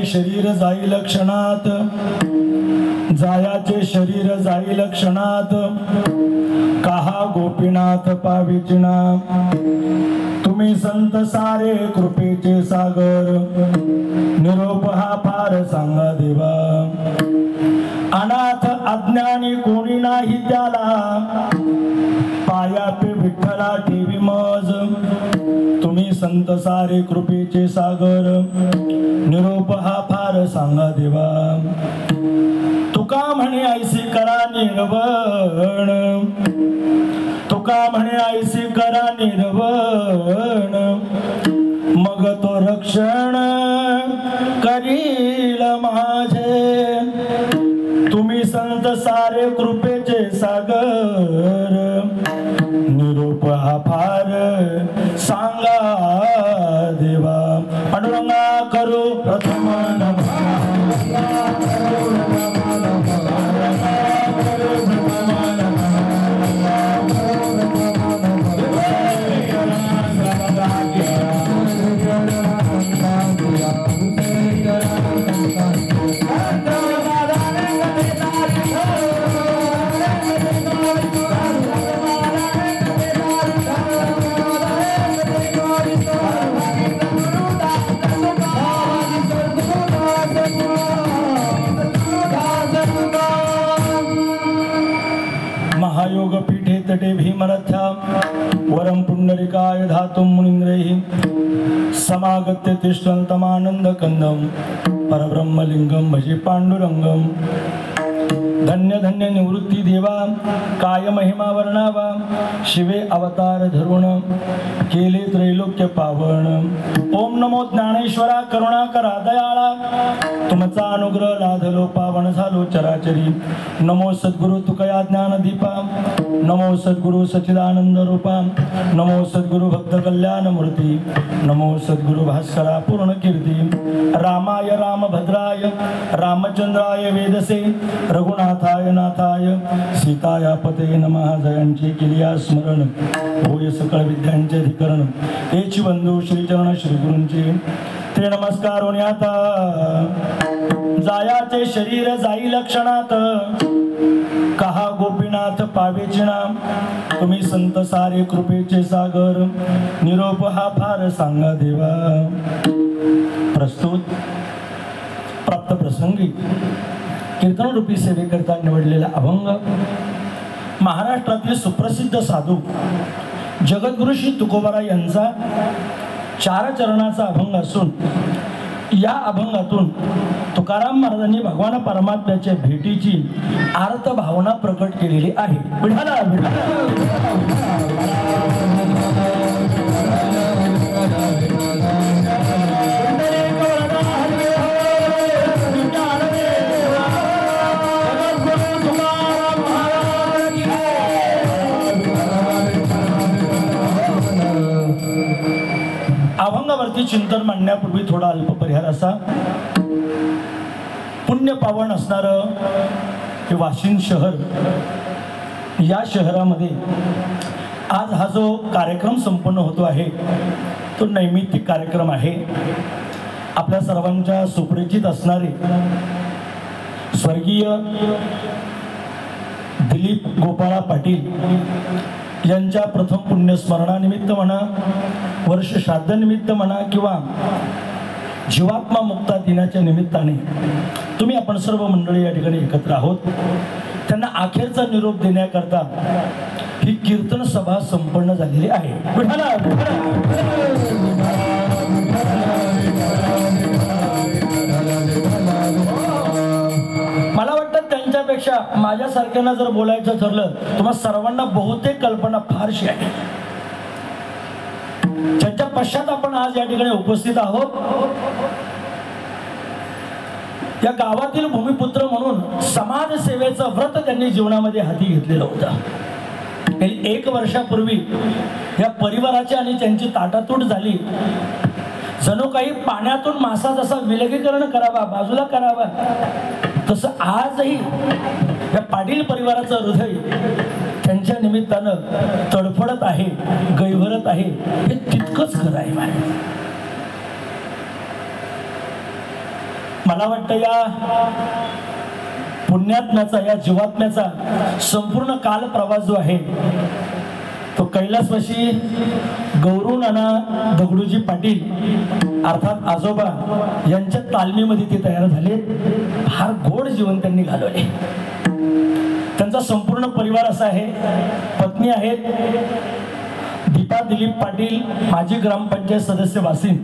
शरीर जाईल क्षणात, जायाचे शरीर जाईल क्षणात, काहा गोपीनाथ पाविचिना। तुम्ही संत सारे कृपेचे सागर, निरोप हा फार सांगा देवा। अनाथ अज्ञानी कोणी नाही त्याला, पाया पे विठ्ठला ठेवी मज। तुम्ही संत सारे कृपेचे सागर, निरोप हा फार सांगा देवा। तुका म्हणे ऐसी करा निर्वण, तुका म्हणे ऐसी करा निर्वण, मग तो रक्षण करील माझे। तुम्ही संत सारे कृपेचे सागर, निरोप हा फार सांगा देवा। पांडुरंगा करू प्रथम महायोग पीठे तटे भीमरथ्या, वरम पुंडरिकाय धातुं मुनीन्द्रैः, समागत्य तिष्ठन्तमानंद कंदम, परब्रह्मलिंगम भजे पांडुरंगम। धन्य धन्य निवृत्ती देवा, काय महिमा वर्णावा, शिवे अवतार धरुण, केले त्रैलोक्य पावन। ओम नमो ज्ञानेश्वरा करुणाकरा दयाळा, तुमचा अनुग्रह लाधलो पावन झालो चराचरी। नमो सद्गुरु तुकया ज्ञानदीपा, नमो सद्गुरु सच्चिदानंद रूपा, नमो सद्गुरु भक्त कल्याण मूर्ती, नमो सद्गुरु भास्करा पूर्ण कीर्ती। रामाय रामभद्राय रामचंद्राय वेदसे, रघुनाथाय नाथाय सीताया पते नमः। जयांची केलिया स्मरण, होय सकळ विद्यांचे अधिकरण। हेची बंधू श्रीचरण श्री गुरूंचे ते नमस्कार होणे आता। जायाचे शरीर जाईल क्षणात, कहा गोपीनाथ पावेचे नाम। तुम्ही संत सारे कृपेचे सागर, निरोप हा फार सांगा देवा। प्रस्तुत प्राप्त प्रसंगी कीर्तन रूपी सेवेकरता निवडलेला अभंग, महाराष्ट्रातील सुप्रसिद्ध साधू जगद्गुरु श्री तुकोबाराय यांचा 4 चरणाचा अभंग असून, या अभंगातून तुकाराम महाराजांनी भगवान परमात्म्याच्या भेटीची आर्त भावना प्रकट केलेली आहे। विठाला अभंगावरती चिंतन मांडण्यापूर्वी थोडा अल्प परिहार असा। पुण्य पावन असणारं हे वाशिम शहर, या शहरामध्ये आज हा जो कार्यक्रम संपन्न होतो आहे तो नैमित्तिक कार्यक्रम आहे। आपल्या सर्वांच्या सुपरिचित असणारे स्वर्गीय दिलीप गोपाळा पाटील यांच्या प्रथम पुण्यस्मरणानिमित्त म्हणा, वर्ष श्राद्धनिमित्त म्हणा, किंवा जीवात्मा मुक्ता दिनाच्या निमित्ताने तुम्ही आपण सर्व मंडळी या ठिकाणी एकत्र आहोत। त्यांना अखेरचा निरोप देण्याकरता ही कीर्तन सभा संपन्न झालेली आहे। मला वाटतं त्यांच्यापेक्षा माझ्यासारख्यांना जर बोलायचं ठरलं, तुम्हा सर्वांना बहुतेक कल्पना फारशी आहे। ज्यांच्या पश्चात आपण आज या ठिकाणी उपस्थित आहोत, या गावातील भूमिपुत्र म्हणून समाजसेवेचं व्रत त्यांनी जीवनामध्ये हाती घेतलेलं होतं। 1 वर्षापूर्वी या परिवाराची आणि त्यांची ताटातूट झाली। जणू काही पाण्यातून मासा जसा विलगीकरण करावा, बाजूला करावा, तसं आजही या पाटील परिवाराचं हृदय त्यांच्या निमित्तानं तडफडत आहे, गैरभरत आहे। हे तितकंच खरं आहे। मला वाटतं या पुण्यात्म्याचा, या जीवात्म्याचा संपूर्ण काल प्रवास जो आहे तो कैलासवासी गौरू नाना दगडूजी पाटील अर्थात आजोबा यांच्या तालमीमध्ये ते तयार झाले. फार गोड जीवन त्यांनी घालवले. त्यांचा संपूर्ण परिवार असा आहे. पत्नी आहेत दीपा दिलीप पाटील, माजी ग्रामपंचायत सदस्य वाशिम.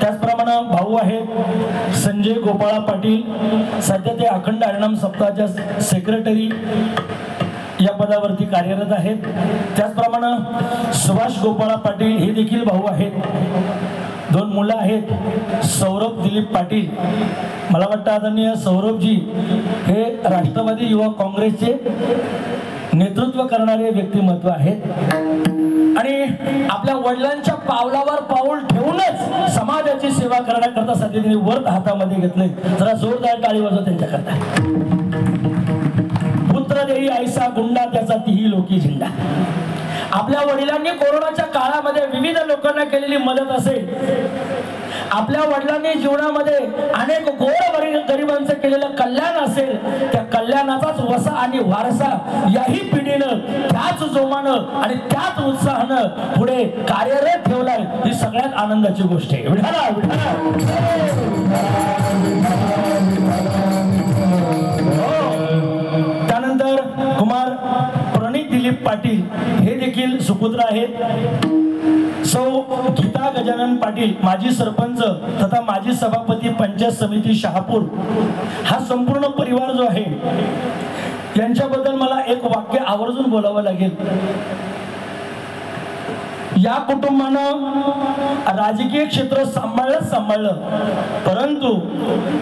त्याचप्रमाणे भाऊ आहेत संजय गोपाळा पाटील, सध्या ते अखंड हरिनाम सप्ताहाच्या सेक्रेटरी या पदावरती कार्यरत आहेत. त्याचप्रमाणे सुभाष गोपाळा पाटील हे देखील भाऊ आहेत. 2 मुलं आहेत सौरभ दिलीप पाटील. मला वाटतं आदरणीय सौरभजी हे राष्ट्रवादी युवा काँग्रेसचे नेतृत्व करणारे व्यक्तिमत्व आहेत आणि आपल्या वडिलांच्या पावलावर पाऊल ठेवूनच समाजाची सेवा करण्याकरता सध्या त्यांनी वर्त हातामध्ये घेतले. जरा जोरदार टाळी वाजवा त्यांच्याकरता. पुत्र देई ऐसा गुंडा त्याचा तीही लोकी झेंडा. आपल्या वडिलांनी कोरोनाच्या काळामध्ये विविध लोकांना केलेली मदत असेल, आपल्या वडिलांनी जीवनामध्ये अनेक गोरगरिबांचं केलेलं कल्याण असेल, त्या कल्याणाचाच वसा आणि वारसा याही पिढीनं त्याच जोमानं आणि त्याच उत्साहानं पुढे कार्यरत ठेवलाय. ही सगळ्यात आनंदाची गोष्ट आहे. विठाला विठाला. त्यानंतर कुमार प्रणित दिलीप पाटील हे देखील सुपुत्र आहेत. सौ गीता गजानन पाटील माजी सरपंच तथा माजी सभापती पंचायत समिती शहापूर. हा संपूर्ण परिवार जो आहे यांच्याबद्दल मला एक वाक्य आवर्जून बोलावं लागेल. या कुटुंबानं राजकीय क्षेत्र सांभाळलं, परंतु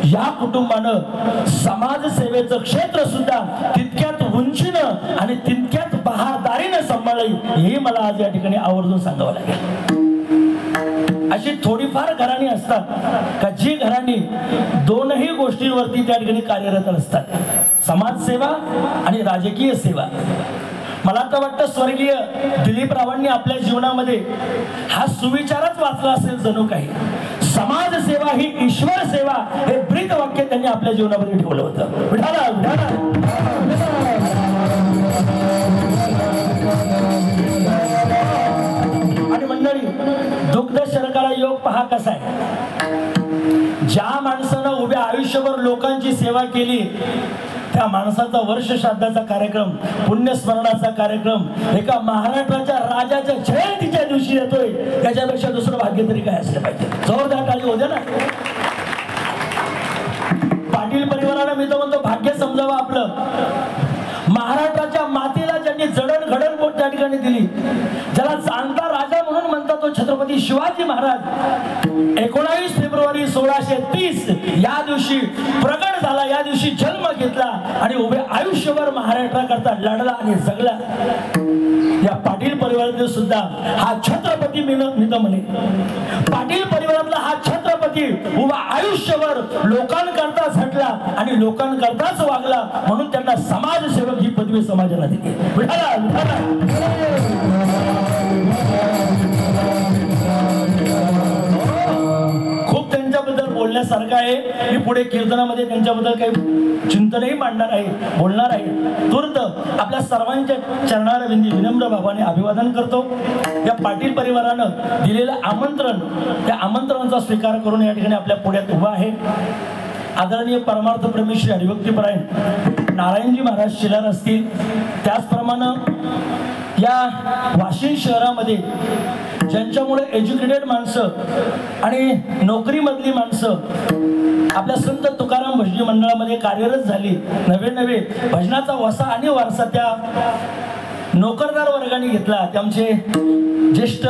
या कुटुंबानं समाजसेवेचं क्षेत्र सुद्धा तितक्यात उंचीनं आणि तितक्यात बहादारीनं सांभाळलं. हे मला आज या ठिकाणी आवर्जून सांगावं लागेल. अशी थोडीफार घराणी असतात का जी घराणी दोनही गोष्टींवरती त्या ठिकाणी कार्यरत असतात, समाजसेवा आणि राजकीय सेवा. मला तर वाटतं स्वर्गीय दिलीपरावांनी आपल्या जीवनामध्ये हा सुविचारच वाचला असेल जणू काही. समाजसेवा ही ईश्वर सेवा हे ब्रीद वाक्य त्यांनी आपल्या जीवनामध्ये ठेवलं होतं. विठाला विठाला. आणि मंडळी, दुग्ध शर्करा योग पहा कसा आहे. ज्या माणसानं उभ्या आयुष्यभर लोकांची सेवा केली त्या माणसाचा वर्ष श्राद्धाचा कार्यक्रम, पुण्यस्मरणाचा कार्यक्रम एका महाराष्ट्राच्या राजाच्या जयंतीच्या दिवशी येतोय, त्याच्यापेक्षा दुसरं भाग्य तरी काय असलं पाहिजे. जोरदार टाळी होऊ द्या ना. पाटील परिवाराला मी तर म्हणतो भाग्य समजावं आपलं. महाराष्ट्राच्या मातीला ज्यांनी जडणघडण बोट त्या ठिकाणी दिली, ज्याला जाणता राजा म्हणून म्हणतात तो छत्रपती शिवाजी महाराज 19 फेब्रुवारी 1630 या दिवशी प्रगट झाला, या दिवशी जन्म घेतला आणि उभे आयुष्यभर महाराष्ट्राकरता लढला आणि जगला. या पाटील परिवारातील सुद्धा हा छत्रपती मी तर म्हणे, पाटील परिवारातला हा छत्रपती उभा आयुष्यभर लोकांकरता झटला आणि लोकांकरताच वागला, म्हणून त्यांना समाजसेवक ही पदवी समाजाला दिली. विठाला विठाला. खूप त्यांच्याबद्दल बोलण्यासारखं आहे. मी पुढे कीर्तनामध्ये त्यांच्याबद्दल काही चिंतनही मांडणार आहे, बोलणार आहे. तूर्त आपल्या सर्वांच्या चरणारविंदी विनम्र भावाने अभिवादन करतो. या पाटील परिवारानं दिलेलं आमंत्रण, त्या आमंत्रणाचा स्वीकार करून या ठिकाणी आपल्या पुढ्यात उभा आहे आदरणीय परमार्थ प्रेमी श्री हरिभक्तीपरायण नारायणजी महाराज शिलार असतील. त्याचप्रमाणे या वाशिम शहरामध्ये ज्यांच्यामुळे एज्युकेटेड माणसं आणि नोकरीमधली माणसं आपल्या संत तुकाराम भजनी मंडळामध्ये कार्यरत झाली, नवे भजनाचा वसा आणि वारसा त्या नोकरदार वर्गाने घेतला. ते आमचे ज्येष्ठ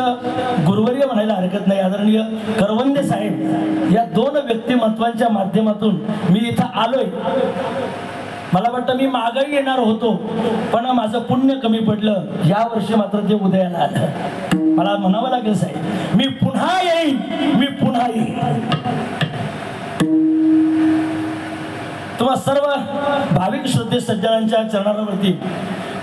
गुरुवर्य म्हणायला हरकत नाही, आदरणीय करवंदे साहेब. या 2 व्यक्तिमत्वांच्या माध्यमातून मी इथं आलोय. मला वाटतं मी मागही येणार होतो, पण माझं पुण्य कमी पडलं. या वर्षी मात्र ते उदयाला आलं. मला म्हणावं लागेल साहेब, मी पुन्हा येईन, मी पुन्हा येईन. तुम्हा सर्व भाविक श्रद्धे सज्जनांच्या चरणावरती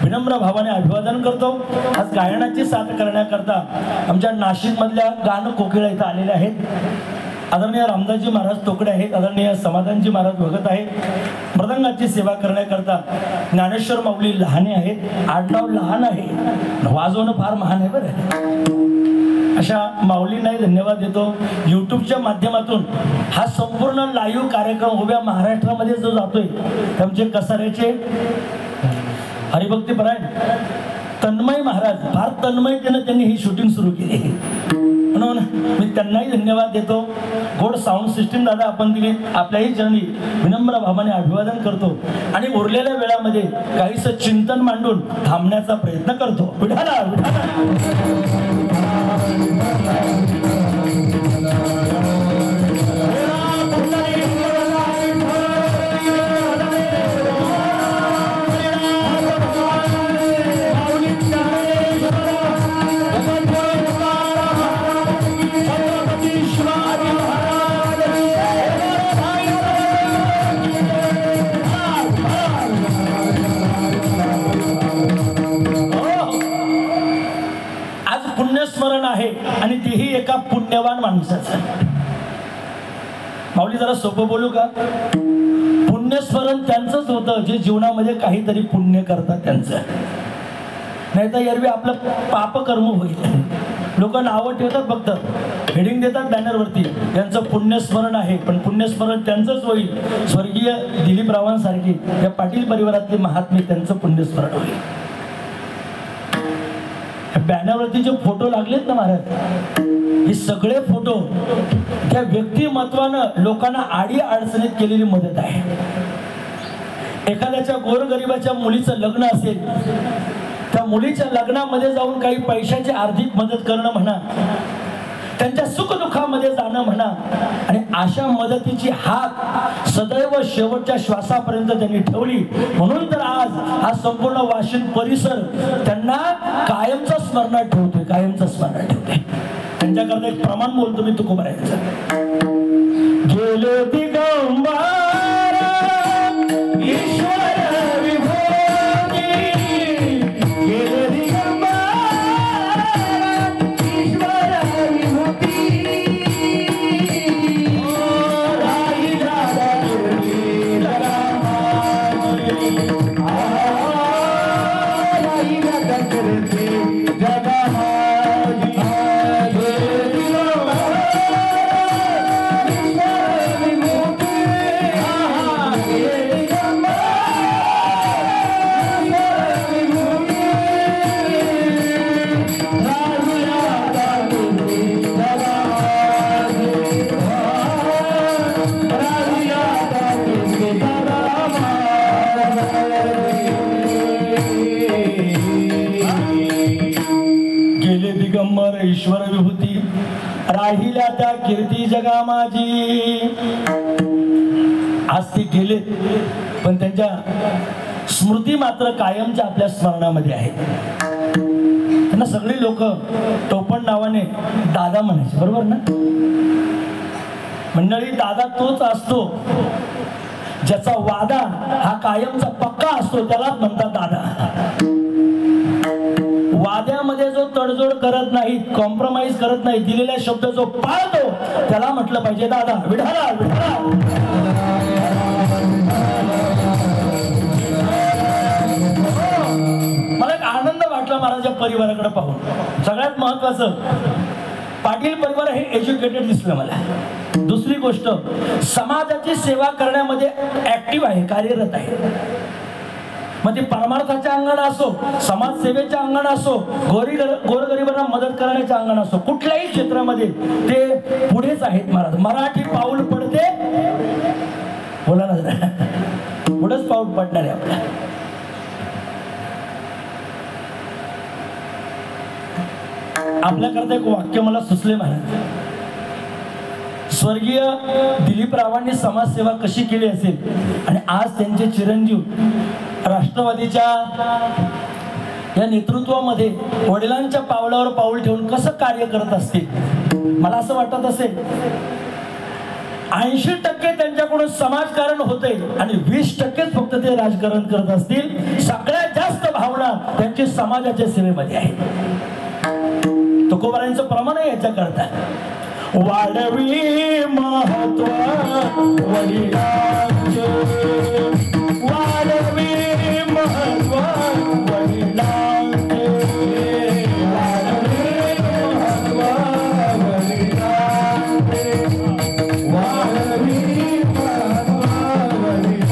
विनम्र भावाने अभिवादन करतो. आज गायनाची साथ करण्याकरता आमच्या नाशिक मधल्या गान कोकिळा इथं आलेल्या आहेत. आदरणीय रामदासजी महाराज तोकडे आहेत, आदरणीय समाधानजी महाराज भगत आहेत. मृदंगाची सेवा करण्याकरता ज्ञानेश्वर माऊली लहाने आहेत, आडनाव लहान आहे, वाजवणं फार महान आहे बरं. अशा माऊलींनाही धन्यवाद देतो. यूट्यूबच्या माध्यमातून हा संपूर्ण लाईव्ह कार्यक्रम उभ्या महाराष्ट्रामध्ये जो जातोय त्यांचे कसाऱ्याचे हरिभक्तीपरायण तन्मय महाराज फार तन्मयतेनं त्यांनी ही शूटिंग सुरू केली, म्हणून मी त्यांनाही धन्यवाद देतो. गोड साऊंड सिस्टीम दादा आपण दिली, आपल्याही चरणी विनम्र भावाने अभिवादन करतो आणि उरलेल्या वेळामध्ये काहीसं चिंतन मांडून थांबण्याचा प्रयत्न करतो. विठाला विठाला. पुण्यस्मरण आहे आणि तेही एका पुण्यवान माणसाचं. माऊली जरा सोपं बोलू का? पुण्यस्मरण त्यांचंच होतं जे जीवनामध्ये काहीतरी पुण्य करतात त्यांचं, नाही तर एरवी आपलं पापकर्म होईल. लोक नावं ठेवतात, फक्त हेडिंग देतात बॅनरवरती, त्यांचं पुण्यस्मरण आहे, पण पुण्यस्मरण त्यांचंच होईल. स्वर्गीय दिलीपरावांसारखी या पाटील परिवारातले महात्मे त्यांचं पुण्यस्मरण होईल. बॅनरवरती जे फोटो लागलेत ना महाराज, हे सगळे फोटो त्या व्यक्तिमत्वानं लोकांना आडी अडचणीत केलेली मदत आहे. एखाद्याच्या गोरगरिबाच्या मुलीचं लग्न असेल, त्या मुलीच्या लग्नामध्ये जाऊन काही पैशाची आर्थिक मदत करणं म्हणा, त्यांच्या सुखदुःखामध्ये जाणं म्हणा, आणि अशा मदतीची हात सदैव शेवटच्या श्वासापर्यंत त्यांनी ठेवली. म्हणून तर आज हा संपूर्ण वाशिम परिसर त्यांना कायमचा स्मरणात ठेवतोय, कायमचा स्मरणात ठेवतोय. त्यांच्याकरता एक प्रमाण बोलतो मी तुकोबारायांचं. गेले दिगंबर ईश्वर विभूती, गेले दिगंबर ईश्वर विभूती, राही दादा कीर्ती जगामाजी, राही दादा कीर्ती जगामाजी. ईश्वर विभूती, राहिल्या त्या कीर्ती जगा माझी. आज ते गेलेत, पण त्यांच्या स्मृती मात्र कायमच्या आपल्या स्मरणामध्ये आहेत. त्यांना सगळी लोक टोपण नावाने दादा म्हणायचे, बरोबर ना मंडळी? दादा तोच असतो ज्याचा वादा हा कायमचा पक्का असतो, त्यालाच म्हणतात दादा. वाद्यामध्ये जो तडजोड करत नाही, कॉम्प्रोमाइज करत नाही, दिलेला शब्द जो पाळतो त्याला म्हटलं पाहिजे दादा. विठाला विठाला. मला एक आनंद वाटला महाराजांच्या परिवाराकडे पाहून. सगळ्यात महत्वाचं, पाटील परिवार हे एज्युकेटेड दिसलं मला. दुसरी गोष्ट, समाजाची सेवा करण्यामध्ये ऍक्टिव्ह आहे, कार्यरत आहे. मग ते परमार्थाच्या अंगण असो, समाजसेवेच्या अंगण असो, गोरगरिबांना मदत करण्याच्या अंगण असो, कुठल्याही क्षेत्रामध्ये ते पुढेच आहेत महाराज. मराठी पाऊल पडते, बोला ना जरा, पुढेच पाऊल पडणार आहे आपल्या. आपल्याकरता एक वाक्य मला सुचले महाराज. स्वर्गीय दिलीपरावांनी समाजसेवा कशी केली असेल, आणि आज त्यांचे चिरंजीव राष्ट्रवादीच्या या नेतृत्वामध्ये वडिलांच्या पावलावर पाऊल ठेवून कसं कार्य करत असतील. मला असं वाटत असेल 80% त्यांच्याकडून समाजकारण होते आणि 20%च फक्त ते राजकारण करत असतील. सगळ्यात जास्त भावना त्यांची समाजाच्या सेवेमध्ये आहे. तुकोबारायांचं प्रमाण आहे याच्याकरता. वाढवी महत्व वडिलांचे, वाढवी महत्व वडिलांचे, वाढवी महत्व वडिलांचे, वाढवी महत्व वडिलांचे.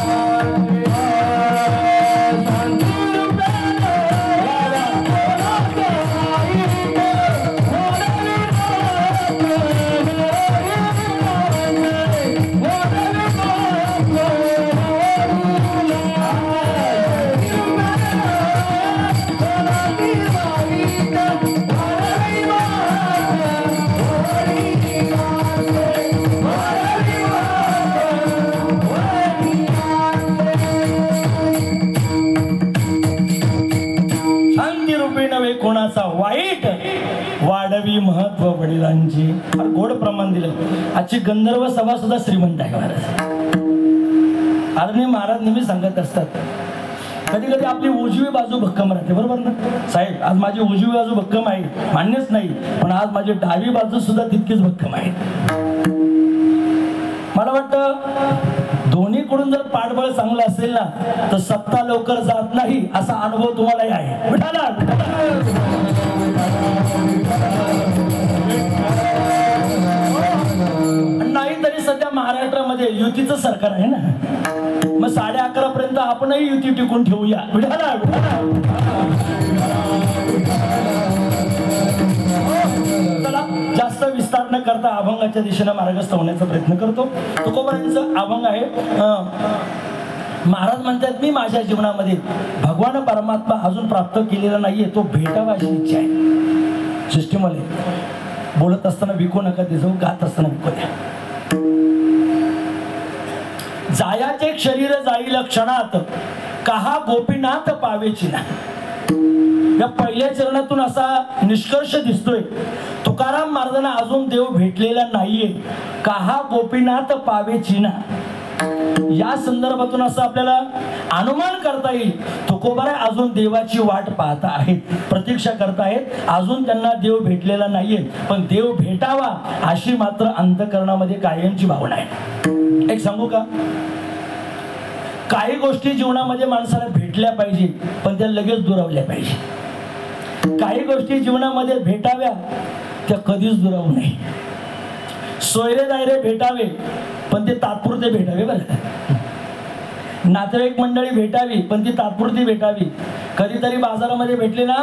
कोणाचा वाईट, वाढवी महत्व वडिलांची. फार गोड प्रमाण दिलं. आजची गंधर्व सभा सुद्धा श्रीमंत आहे महाराज. आदरणीय महाराज नेहमी सांगत असतात, कधी कधी आपली उजवी बाजू भक्कम राहते, बरोबर ना साहेब? आज माझी उजवी बाजू भक्कम आहे, मान्यच नाही, पण आज माझी डावी बाजू सुद्धा तितकीच भक्कम आहे. मला वाटतं दोन्हीकडून जर पाठबळ चांगलं असेल ना तर सत्ता लवकर जात नाही, असा अनुभव तुम्हालाही आहे. नाही तरी सध्या महाराष्ट्रामध्ये युतीचं सरकार आहे ना, मग 11:30 पर्यंत आपणही युती टिकून ठेवूया. चला, जास्त विस्तार न करता अभंगाच्या दिशेने मार्गस्थ होण्याचा प्रयत्न करतो. तुकोबारांचं अभंग आहे. महाराज म्हणतात, मी माझ्या जीवनामध्ये भगवान परमात्मा अजून प्राप्त केलेला नाहीये, तो भेटावा अशी इच्छा आहे. सिस्टीममध्ये बोलत असताना विकू नका, दिसू गात असताना विकू द्या. जायाचे शरीर जाईल क्षणात, कहा गोपीनाथ पावेची ना. या पहिल्या चरणातून असा निष्कर्ष दिसतोय, तुकाराम महाराजांना अजून देव भेटलेला नाहीये, कहा गोपीनाथ पावेची ना. या संदर्भातून असं आपल्याला अनुमान करता येईल, तुकोबाराय अजून देवाची वाट पाहता आहेत, प्रतीक्षा करतायत. अजून त्यांना देव भेटलेला नाहीये, पण देव भेटावा अशी मात्र अंतःकरणामध्ये कायमची भावना आहे. एक सांगू का, काही गोष्टी जीवनामध्ये माणसाला भेटल्या पाहिजे, पण त्या लगेच दुरावल्या पाहिजे. काही गोष्टी जीवनामध्ये भेटाव्या, त्या कधीच दुरावू नये. सोयरे दायरे भेटावे, पण ते तात्पुरते भेटावे बरं. नातेवाईक मंडळी भेटावी, पण ती तात्पुरती भेटावी. कधीतरी बाजारामध्ये भेटले ना,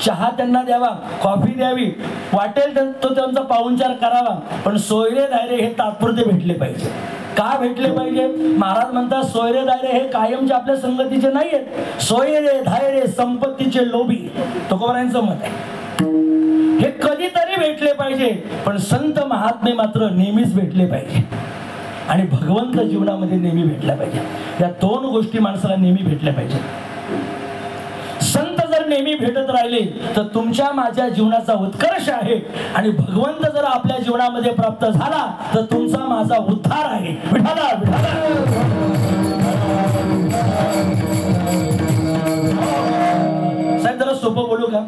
चहा त्यांना द्यावा, कॉफी द्यावी, वाटेल तो त्यांचा पाहुणचार करावा, पण सोयरे दायरे हे तात्पुरते भेटले पाहिजे. का भेटले पाहिजे? महाराज म्हणतात, सोयरे दायरे हे कायमचे आपल्या संगतीचे नाही आहेत. सोयरे धायरे संपत्तीचे लोभी, तुकोबारायांचं मत आहे. हे कधीतरी भेटले पाहिजे, पण संत महात्मे मात्र नेहमीच भेटले पाहिजे. आणि भगवंत जीवनामध्ये नेहमी भेटला पाहिजे. या दोन गोष्टी माणसाला नेहमी भेटल्या पाहिजे. संत जर नेहमी भेटत राहिले तर तुमच्या माझ्या जीवनाचा उत्कर्ष आहे, आणि भगवंत जर आपल्या जीवनामध्ये प्राप्त झाला तर तुमचा माझा उद्धार आहे. विठाला साहेब, जरा सोपं बोलू का?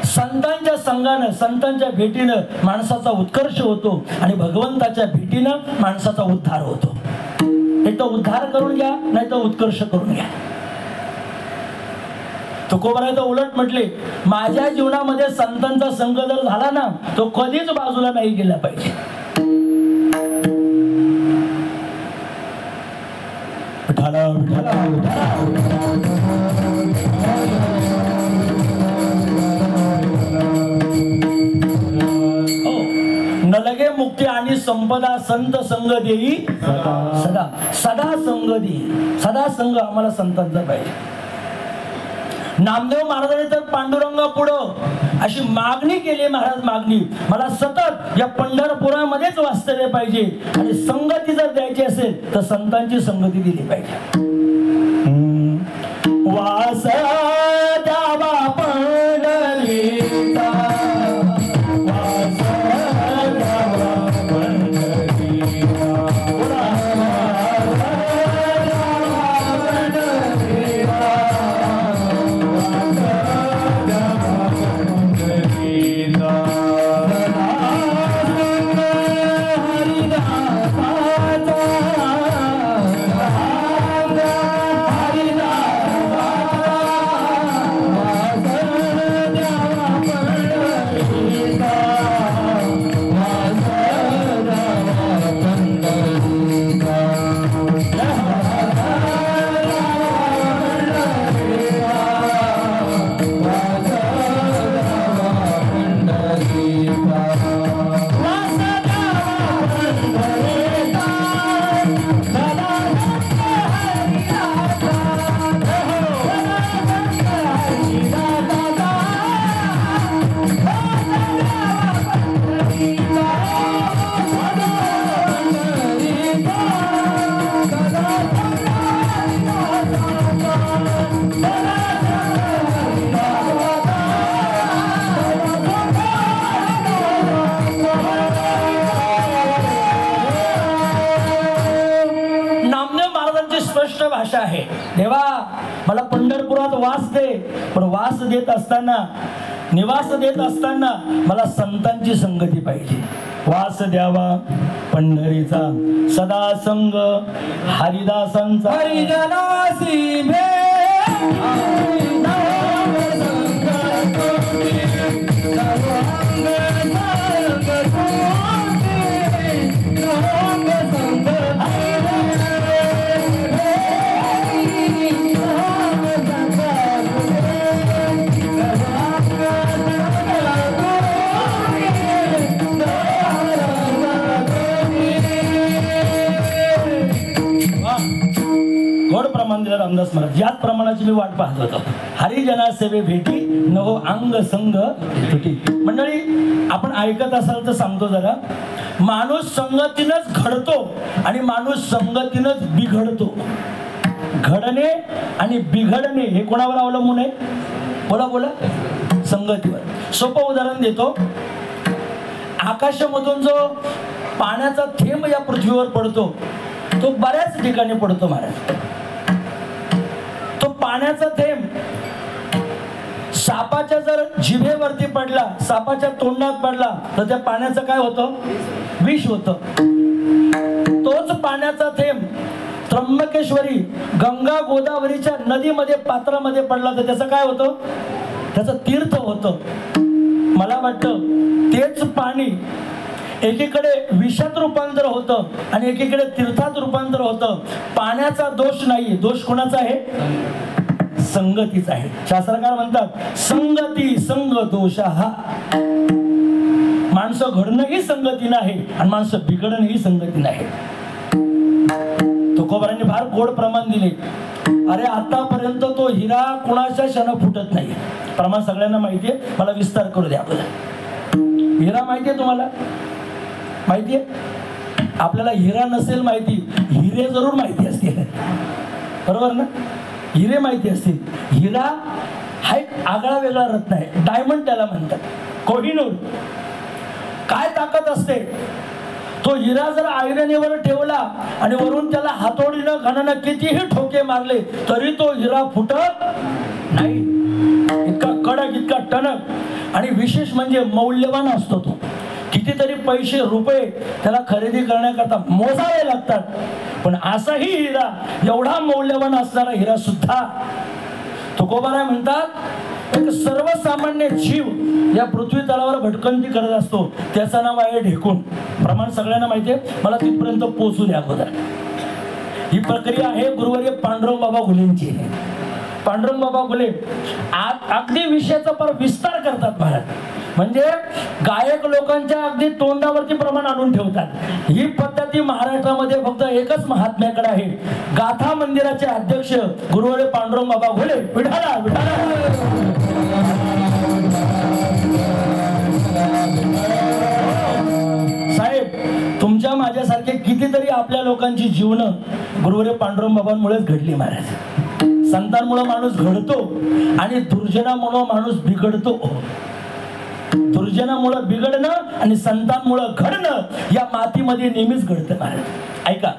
संतांच्या संगानं, संतांच्या भेटीनं माणसाचा उत्कर्ष होतो, आणि भगवंताच्या भेटीनं माणसाचा उद्धार होतो. एक तर उद्धार करून घ्या, नाही तर उत्कर्ष करून घ्या. तुकोबाराय तर उलट म्हटले, माझ्या जीवनामध्ये संतांचा संग जर झाला ना, तो कधीच बाजूला नाही गेला पाहिजे. विठाला विठाला न लगे मुक्ती आणि संपदा, संत संग देई सदा. सदा संग देई, सदा संग आम्हाला संतांचा पाहिजे. नामदेव महाराजांनी तर पांडुरंगा पुढं अशी मागणी केली, महाराज मागणी, मला सतत या पंढरपुरामध्येच वास्तव्य पाहिजे, आणि संगती जर द्यायची असेल तर संतांची संगती दिली पाहिजे. वास द्यावा पंढरीचा, वास द्यावा पंढरीचा, निवासात वास दे, पण वास देत असताना, निवास देत असताना मला संतांची संगती पाहिजे. वास द्यावा पंढरीचा सदा संग हरिदासांचा. हरिजनासी रामदास महाराज याच प्रमाणाची मी वाट पाहत होतो. हरिजना सेवे भेटी नहो अंग संग तुटी. मंडळी, आपण ऐकत असाल तर सांगतो जरा. माणूस संगतीनंच घडतो आणि माणूस संगतीनंच बिघडतो. घडणे आणि बिघडणे हे कोणावर अवलंबून आहे? बोला बोला. संगतीवर. सोपं उदाहरण देतो. आकाशामधून जो पाण्याचा थेंब या पृथ्वीवर पडतो तो बऱ्याच ठिकाणी पडतो महाराज. तो पाण्याचा थेंब सापाच्या जर जिभेवरती पडला, सापाच्या तोंडात पडला तर त्या पाण्याचं काय होतं? विष होतं. तोच पाण्याचा थेंब त्र्यंबकेश्वरी गंगा गोदावरीच्या नदीमध्ये पात्रामध्ये पडला तर त्याचं काय होतं? त्याचं तीर्थ होतं. मला वाटतं तेच पाणी एकीकडे विषात रूपांतर होतं आणि एकीकडे तीर्थात रूपांतर होतं. पाण्याचा दोष नाही, दोष कोणाचा आहे? संगतीचा आहे. शास्त्रकार म्हणतात संगती संग दोष हा. माणसं घडणंही संगतीनं आहे आणि माणसं बिघडणंही संगतीनं आहे. तुकोबारांनी फार गोड प्रमाण दिले. अरे आतापर्यंत तो हिरा कुणाच्या क्षण फुटत नाही. प्रमाण सगळ्यांना माहितीये, मला विस्तार करू द्या. आपल्याला हिरा माहितीये? तुम्हाला माहितीये? आपल्याला हिरा नसेल माहिती, हिरे जरूर माहिती असतील. बरोबर ना? हिरे माहिती असतील. हिरा हा एक आगळा वेगळा रत्न आहे. डायमंड त्याला म्हणतात. कोहिनूर. काय ताकद असते? तो हिरा जर आयरनीवर ठेवला आणि वरून त्याला हातोडीनं घणानं कितीही ठोके मारले तरी तो हिरा फुटत नाही. इतका कडक, इतका टणक आणि विशेष म्हणजे मौल्यवान असतो तो. कितीतरी पैसे रुपये त्याला खरेदी करण्याकरता मोजावे लागतात. पण असाही हिरा, एवढा मौल्यवान असणारा हिरा सुद्धा तुकोबाराय म्हणतात एक सर्वसामान्य जीव या पृथ्वी तलावर भटकंती करत असतो, त्याचं नाव आहे ढेकूण. प्रमाण सगळ्यांना माहिती आहे, मला तिथपर्यंत पोहोचू द्या अगोदर. ही प्रक्रिया आहे गुरुवर्य पांडुरंग बाबा घुलेंची. पांडुरंग बाबा घुले अगदी विषयाचा पर विस्तार करतात महाराज. म्हणजे गायक लोकांच्या अगदी तोंडावरती प्रमाण आणून ठेवतात. ही पद्धती महाराष्ट्रामध्ये फक्त एकच महात्म्याकडे आहे. गाथा मंदिराचे अध्यक्ष गुरुवर्य पांडुरंग बाबा घुले. विठाला विठाला. साहेब, तुमच्या माझ्यासारखे कितीतरी आपल्या लोकांची जीवनं गुरुवर्य पांडुरंग बाबांमुळेच घडली महाराज. संतांमुळे माणूस घडतो आणि दुर्जनामुळे माणूस बिघडतो. दुर्जनामुळे बिघडणं आणि संतांमुळे घडणं या मातीमध्ये नेहमीच घडतं महाराज. ऐका,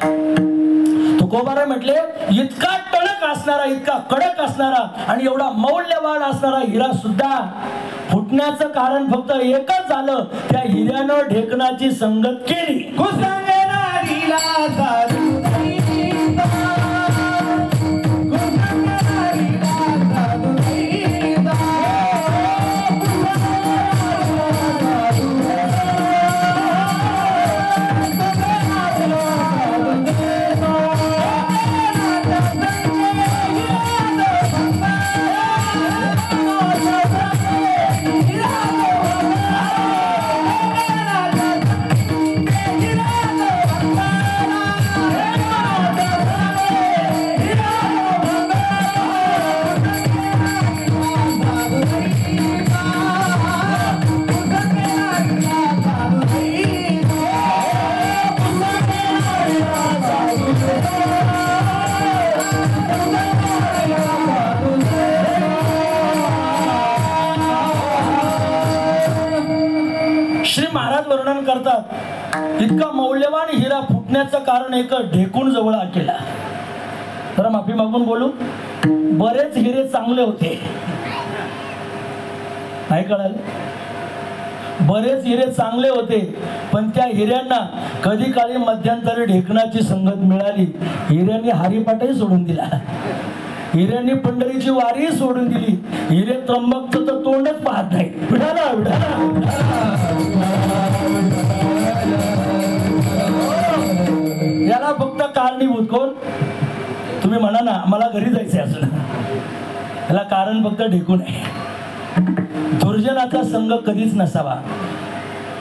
तुकोबाराय म्हटले इतका टणक असणारा, इतका कडक असणारा आणि एवढा मौल्यवान असणारा हिरा सुद्धा फुटण्याचं कारण फक्त एकच झालं, त्या हिऱ्यानं ढेकणाची संगत केली. करतात इतका मौल्यवान हिरा फुटण्याचं कारण एक ढेकूण जवळ केला. तर माफी मागून बोलू, बरेच हिरे चांगले होते, नाही कळालं? बरेच हिरे चांगले होते, पण त्या हिऱ्यांना कधी काळी मध्यंतरी ढेकणाची संगत मिळाली. हिऱ्यांनी हरिपाठही सोडून दिला, हिऱ्यांनी पंढरीची वारी सोडून दिली. हिरे त्र्यंबकचं तर तोंडच पाहत नाही. विठाला विठाला याला फक्त कारणीभूत कोण? तुम्ही म्हणा ना, मला घरी जायचंय असं, याला कारण फक्त ढेकून आहे. दुर्जनाचा संग कधीच नसावा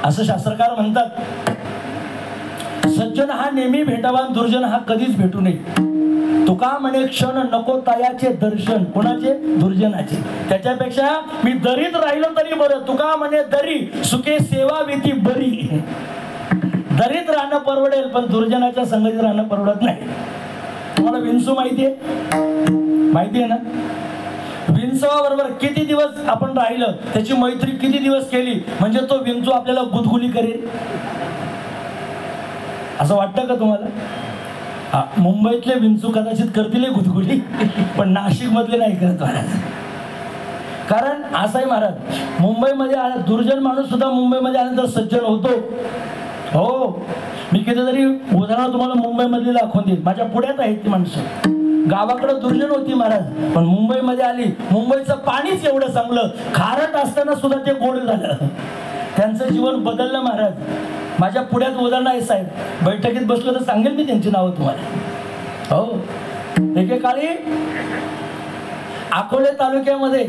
असं शास्त्रकार म्हणतात. सज्जन हा नेहमी भेटावा, दुर्जन हा कधीच भेटू नये. तुका म्हणे क्षण नको तायाचे दर्शन. कोणाचे? दुर्जनाचे. त्याच्यापेक्षा मी दरीत राहिलो तरी बरं. तुका म्हणे दरी सुखे सेवा विधी बरी. दरीत राहणं परवडेल, पण दुर्जनाच्या संगतीत राहणं परवडत नाही. तुम्हाला विंचू माहितीये? माहिती आहे ना? विंचवा बरोबर किती दिवस आपण राहिलं, त्याची मैत्री किती दिवस केली, म्हणजे तो विंचू आपल्याला गुदगुली करेल असं वाटतं का तुम्हाला? मुंबईतले विंचू कदाचित करतील गुदगुली, पण नाशिक मधले नाही करत महाराज. कारण असंही महाराज, मुंबईमध्ये दुर्जन माणूस सुद्धा मुंबईमध्ये आल्यानंतर सज्जन होतो. हो, मी कितीतरी उदाहरणं तुम्हाला मुंबईमधली दाखवून देईल. माझ्या पुढ्यात आहेत ती माणसं. गावाकडे दुर्जन होती महाराज, पण मुंबईमध्ये आली. मुंबईचं पाणीच एवढं चांगलं, खारट असताना सुद्धा ते गोड झालं. त्यांचं जीवन बदललं महाराज. माझ्या पुढ्यात उदाहरण आहे साहेब. बैठकीत बसलो तर सांगेल मी त्यांची नावं तुम्हाला. हो, एकेकाळी अकोले तालुक्यामध्ये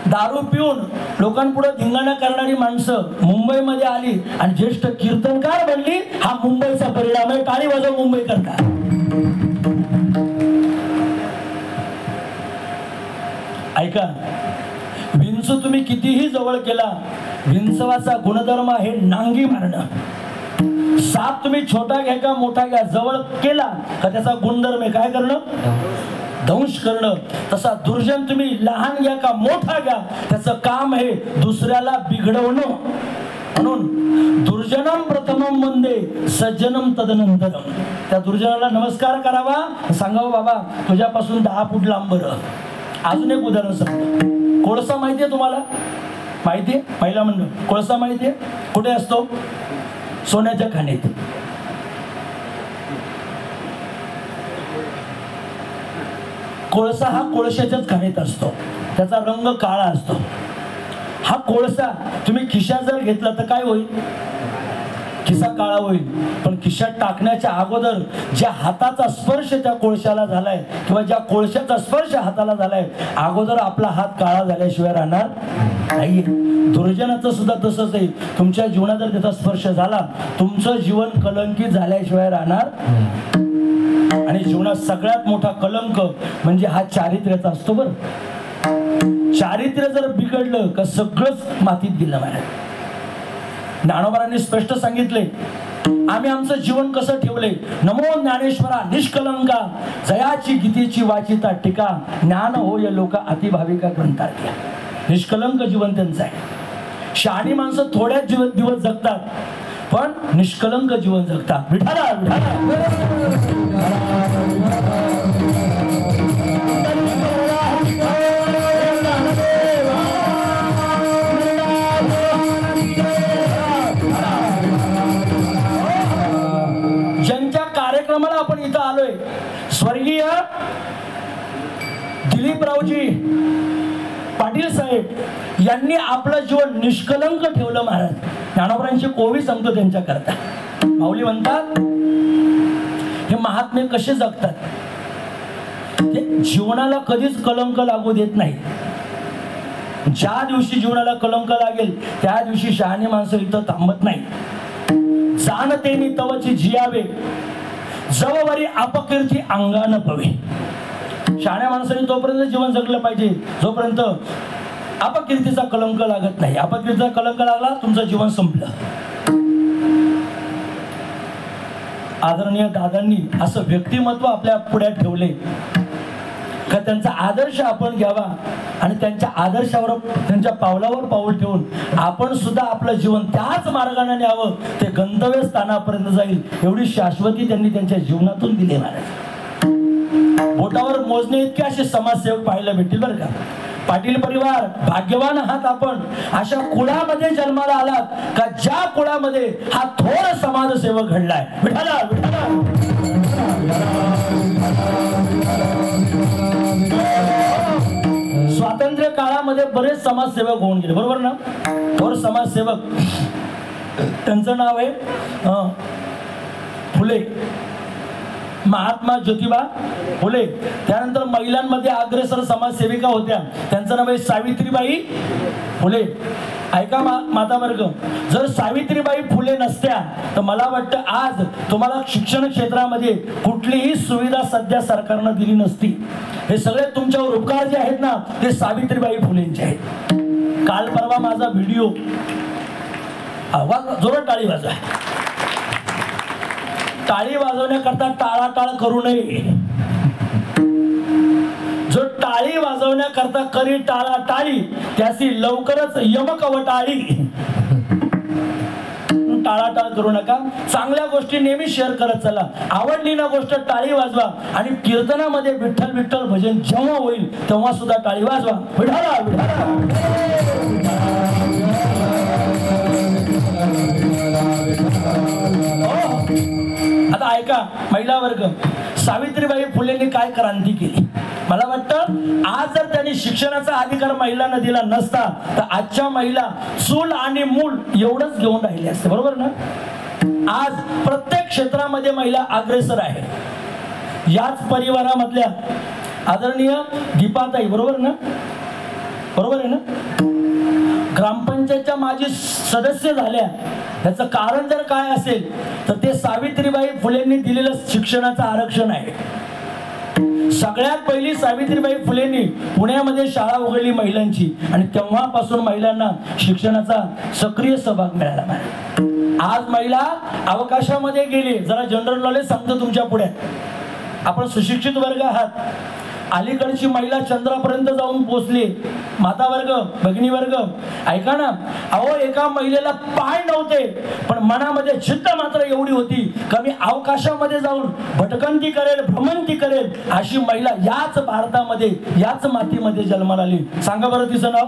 दारू पिऊन लोकांपुढे धिंगाणा करणारी माणसं मुंबईमध्ये आली आणि ज्येष्ठ कीर्तनकार बनली. हा मुंबईचा परिणाम आहे. टाळी वाजव मुंबई करता. ऐका, विंचू तुम्ही कितीही जवळ केला, विंचवाचा गुणधर्म आहे नांगी मारणं. साप तुम्ही छोटा घ्या का मोठा घ्या, जवळ केला का त्याचा गुणधर्म आहे काय करणं? दंश करणं. तसा दुर्जन तुम्ही लहान घ्या का मोठा घ्या, त्याचं काम आहे दुसऱ्याला बिघडवणं. म्हणून दुर्जनम प्रथमम वंदे सज्जनम तदनंतरम. त्या दुर्जनाला नमस्कार करावा, सांगावं बाबा तुझ्यापासून 10 फूट लांब बरं. अजून एक उदाहरण सांगतो. कोळसा माहितीये तुम्हाला? माहितीये? पहिला म्हणणं कोळसा माहितीये कुठे असतो? सोन्याच्या खाणीत. कोळसा हा कोळशाच्याच खाणीत असतो. त्याचा रंग काळा असतो. हा कोळसा तुम्ही खिशात जर घेतला तर काय होईल? खिसा काळा होईल. पण खिशात टाकण्याच्या अगोदर ज्या हाताचा स्पर्श त्या कोळशाला झालाय किंवा ज्या कोळशाचा स्पर्श हाताला झालाय, अगोदर आपला हात काळा झाल्याशिवाय राहणार नाही. दुर्जनाचं सुद्धा तसंच आहे. तुमच्या जीवनात जर त्याचा स्पर्श झाला, तुमचं जीवन कलंकित झाल्याशिवाय राहणार. आणि जीवनात सगळ्यात मोठा कलंक म्हणजे हा चारित्र्याचा असतो. बरं, चारित्र्य जर बिघडलं का सगळंच मातीत गेलं महाराज. ज्ञानोबांनी स्पष्ट सांगितले, आम्ही आमचं जीवन कसं ठेवले. नमो ज्ञानेश्वरा निष्कलंका जयाची गीतेची वाचिता टीका ज्ञान होय लोका अतिभाविका ग्रंथार्थ. निष्कलंक जीवन त्यांचं आहे. शहाणी माणसं थोड्याच दिवस जगतात, पण निष्कलंक जीवन जगतात. विठाला आपण इथं आलोय, स्वर्गीय दिलीपरावजी पाटील साहेब यांनी आपलं जीवन निष्कलंक ठेवलं महाराज. ज्ञानोबांची कोवी सांगतो त्यांच्या करता. माऊली म्हणतात हे महात्मे कसे जगतात, ते जीवनाला कधीच कलंक लागू देत नाही. ज्या दिवशी जीवनाला कलंक लागेल त्या दिवशी शहाणी माणसं इथं थांबत नाही. जाणतेनी तवची जियावे जववरी अपकीर्ती अंगान पवे. शहाण्या माणसाने तोपर्यंत जीवन जगलं पाहिजे जोपर्यंत अपकीर्तीचा कलंक लागत नाही. अपकीर्तीचा कलंक लागला तुमचं जीवन संपलं. आदरणीय दादांनी असं व्यक्तिमत्व आपल्या पुढे ठेवले का त्यांचा आदर्श आपण घ्यावा आणि त्यांच्या आदर्शावर त्यांच्या पावलावर पाऊल ठेवून आपण सुद्धा आपलं जीवन त्याच मार्गाने न्यावं. ते गंतव्य स्थानापर्यंत जाईल एवढी शाश्वती त्यांनी त्यांच्या जीवनातून दिली महाराज. बोटावर मोजणे इतके असे समाजसेवक पाहायला भेटतील बरं का. पाटील परिवार भाग्यवान आहात आपण, अशा कुळामध्ये जन्माला आलात का ज्या कुळामध्ये हा थोर समाजसेवक घडलाय. विठाला विठाला. स्वातंत्र्य काळामध्ये बरेच समाजसेवक होऊन गेले, बरोबर ना. थोर समाजसेवक त्यांचं नाव आहे फुले, महात्मा ज्योतिबा फुले. त्यानंतर महिलांमध्ये अग्रेसर समाजसेविका होत्या, त्यांचं नाव आहे सावित्रीबाई फुले. ऐका माता वर्ग, जर सावित्रीबाई फुले नसत्या तर मला वाटतं आज तुम्हाला शिक्षण क्षेत्रामध्ये कुठलीही सुविधा सध्या सरकारनं दिली नसती. हे सगळे तुमच्यावर उपकार जे आहेत ना ते सावित्रीबाई फुलेंचे आहेत. काल परवा माझा व्हिडिओ, आवाज जोरात टाळी वाजवा. टाळी वाजवण्याकरता टाळाटाळ करू नये. जो टाळी वाजवण्याकरता करी टाळाटाळी त्याची लवकरच यमकवटाळी. टाळाटाळ करू नका. चांगल्या गोष्टी नेहमी शेअर करत चला. आवडली ना गोष्ट टाळी वाजवा. आणि कीर्तनामध्ये विठ्ठल विठ्ठल भजन जेव्हा होईल तेव्हा सुद्धा टाळी वाजवा. विठाला विठाला. आता ऐका महिला वर्ग, सावित्रीबाई फुलेंनी काय क्रांती केली. मला वाटतं आज जर त्यांनी शिक्षणाचा अधिकार महिलांना दिला नसता तर आजच्या महिला चूल आणि मूल एवढंच घेऊन राहिले असते, बरोबर ना. आज प्रत्येक क्षेत्रामध्ये महिला अग्रेसर आहे. याच परिवारामधल्या आदरणीय दीपाताई, बरोबर ना, बरोबर आहे ना, ग्रामपंचायतच्या माजी सदस्य झाल्या. त्याचं कारण जर काय असेल तर ते सावित्रीबाई फुलेंनी दिलेलं शिक्षणाचं आरक्षण आहे. सगळ्यात पहिली सावित्रीबाई फुलेंनी पुण्यामध्ये शाळा उघडली महिलांची आणि तेव्हापासून महिलांना शिक्षणाचा सक्रिय सहभाग मिळाला. आज महिला अवकाशामध्ये गेली. जरा जनरल नॉलेज सांगतो तुमच्या पुढे. आपण सुशिक्षित वर्ग आहात. अलीकडची महिला चंद्रापर्यंत जाऊन पोहोचली. माता वर्ग, भगिनी वर्ग, ऐका ना. अहो, एका महिलेला पाय नव्हते पण मनामध्ये जिद्द मात्र एवढी होती का मी अवकाशामध्ये जाऊन भटकंती करेल, भ्रमंती करेल. अशी महिला याच भारतामध्ये, याच मातीमध्ये जन्माला आली. सांगा बरं तिचं नाव.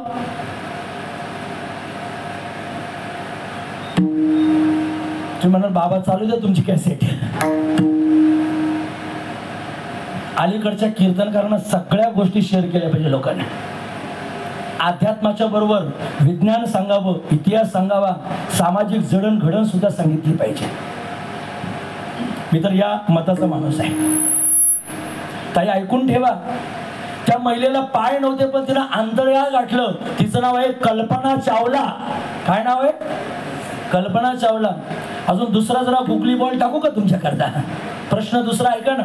तुम्ही म्हणाल बाबा चालू द्या तुमची कॅसेट. अलीकडच्या कीर्तनकारांना सगळ्या गोष्टी शेअर केल्या पाहिजे लोकांना. अध्यात्माच्या बरोबर विज्ञान सांगावं, इतिहास सांगावा, सामाजिक जडणघडण सुद्धा सांगितली पाहिजे. मी तर या मताचा माणूस आहे. ताई ऐकून ठेवा, त्या महिलेला पाय नव्हते पण तिनं अंतराळ गाठलं. तिचं नाव आहे कल्पना चावला. काय नाव आहे? कल्पना चावला. अजून दुसरा जरा गुगली बॉल टाकू का तुमच्याकरता? प्रश्न दुसरा ऐका ना.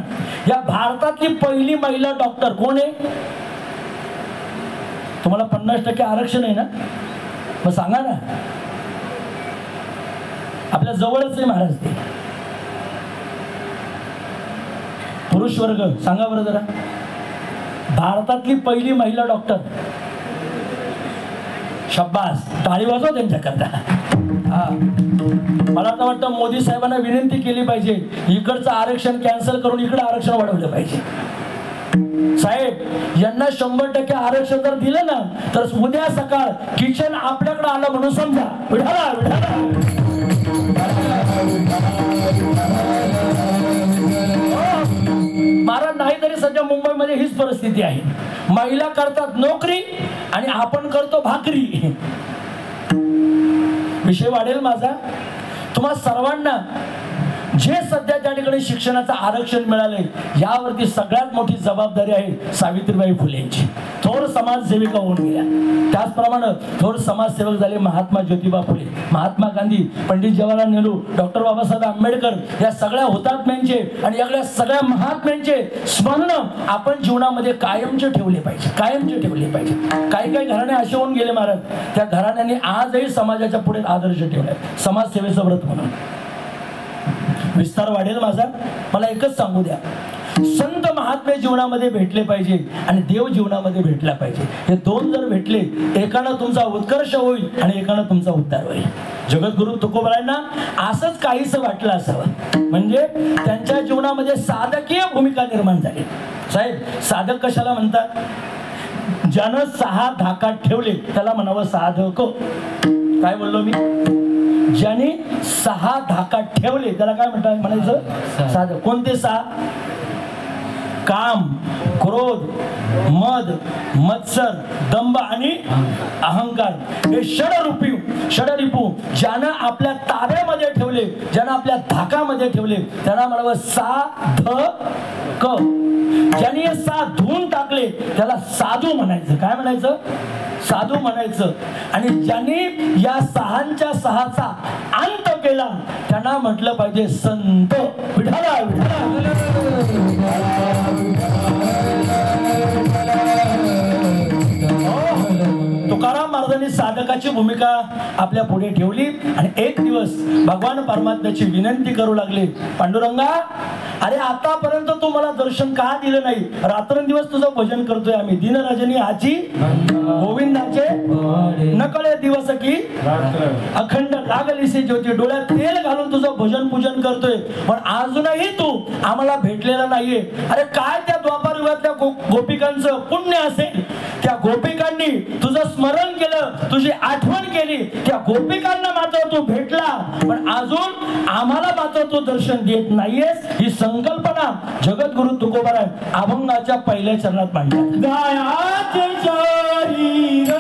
या भारतातली पहिली महिला डॉक्टर कोण आहे? तुम्हाला 50% आरक्षण आहे ना, मग सांगा ना. आपल्या जवळच आहे महाराज ते. पुरुष वर्ग सांगा बरं जरा. भारतातली पहिली महिला डॉक्टर. शब्बास, टाळी वाजवा त्यांच्याकरता. मला तर वाटतं मोदी साहेबांना विनंती केली पाहिजे, इकडचं आरक्षण कॅन्सल करून इकडे आरक्षण वाढवलं पाहिजे. साहेब, यांना 100% आरक्षण जर दिलं ना तर उद्या सकाळ किचन आपल्याकडे आलं म्हणून समजा. विठाला विठाला. महाराज, नाहीतरी सध्या मुंबईमध्ये हीच परिस्थिती आहे. महिला करतात नोकरी आणि आपण करतो भाकरी. विषय वाढेल माझा. तुम्हा सर्वांना जे सध्या त्या ठिकाणी शिक्षणाचं आरक्षण मिळाले यावरती सगळ्यात मोठी जबाबदारी आहे सावित्रीबाई फुलेंची. थोर समाजसेविका होऊन गेल्या. त्याचप्रमाणे थोर समाजसेवक झाले महात्मा ज्योतिबा फुले, महात्मा गांधी, पंडित जवाहरलाल नेहरू, डॉक्टर बाबासाहेब आंबेडकर. या सगळ्या हुतात्म्यांचे आणि या सगळ्या महात्म्यांचे स्मरण आपण जीवनामध्ये कायमचे ठेवले पाहिजे, कायमचे ठेवले पाहिजे. काही काही घराणे असे होऊन गेले महाराज, त्या घराण्यांनी आजही समाजाच्या पुढे आदर्श ठेवलाय समाजसेवेचं व्रत म्हणून. विस्तार वाढेल माझा. मला एकच सांगू द्या, संत महात्मे जीवनामध्ये भेटले पाहिजे आणि देव जीवनामध्ये भेटला पाहिजे. हे दोन जर भेटले, एकानं तुमचा उत्कर्ष होईल आणि एकानं तुमचा उद्धार होईल. जगद्गुरु तुकोबारायांना असंच काहीच वाटलं असावं, म्हणजे त्यांच्या जीवनामध्ये साधकीय भूमिका निर्माण झाली. साहेब साधक कशाला म्हणतात? ज्यानं 6 धाकात ठेवले त्याला म्हणावं साधक. काय बोललो मी? ज्याने 6 धाकात ठेवले त्याला काय म्हणायचं? साधक. कोणते 6? काम, क्रोध, मद, मत्सर, दंभ आणि अहंकार. हे षडरिपू ज्यानं आपल्या ताब्यामध्ये ठेवले, ज्यानं आपल्या धाकामध्ये ठेवले त्याला म्हणावं साधक. ज्याने हे 6 धुवून टाकले त्याला साधू म्हणायचं. काय म्हणायचं? साधू म्हणायचं. आणि ज्याने या 6च्या 6चा अंत केला त्यांना म्हटलं पाहिजे संत. विठाला तुकाराम महाराजांनी साधकाची भूमिका आपल्या पुढे ठेवली आणि एक दिवस भगवान परमात्म्याची विनंती करू लागले, पांडुरंगा, अरे आतापर्यंत तू मला दर्शन का दिलं नाही? रात्रंदिवस तुझं भजन करतोय आम्ही. दिनरजनी आजी गोविंदाचे नकळे दिवस की अखंड लागलीसे ज्योती. डोळ्यात तेल घालून तुझं भजन पूजन करतोय, पण अजूनही तू आम्हाला भेटलेला नाहीये. अरे काय त्या द्वापार युगातल्या गोपिकांचं पुण्य असेल? त्या गोपिकांनी तुझं स्मरण केलं, तुझी आठवण केली, त्या गोपिकांना मात्र तू भेटला, पण अजून आम्हाला मात्र तू दर्शन देत नाहीयेस. ही संकल्पना जगद्गुरु तुकोबाराय अभंगाच्या पहिल्या चरणात मांडली. गायाचे शरीर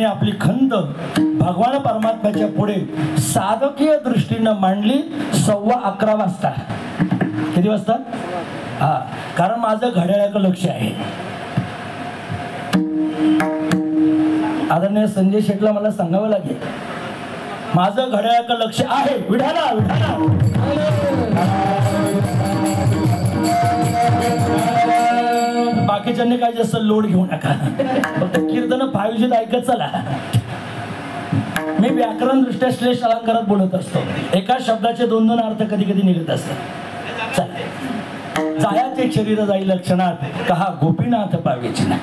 आपली खंत भगवान परमात्म्याच्या पुढे साधकीय दृष्टीनं मांडली 11:15 वाजता. किती वाजता? हा, कारण माझं घड्याळाकडे लक्ष आहे. आदरणीय संजय शेटला मला सांगावं लागेल, माझं घड्याळाकडे लक्ष आहे. विठाला विठाला. बाकीच्यांनी काय जास्त लोड घेऊ नका, फक्त कीर्तन फायुजीत ऐकत चला. मी व्याकरण दृष्ट्या श्लेष अलंकारात बोलत असतो. एका शब्दाचे 2-2 अर्थ कधी कधी निघत असतात. जायाचे शरीर जाई लक्षणात कहा गोपीनाथ पावेची ना.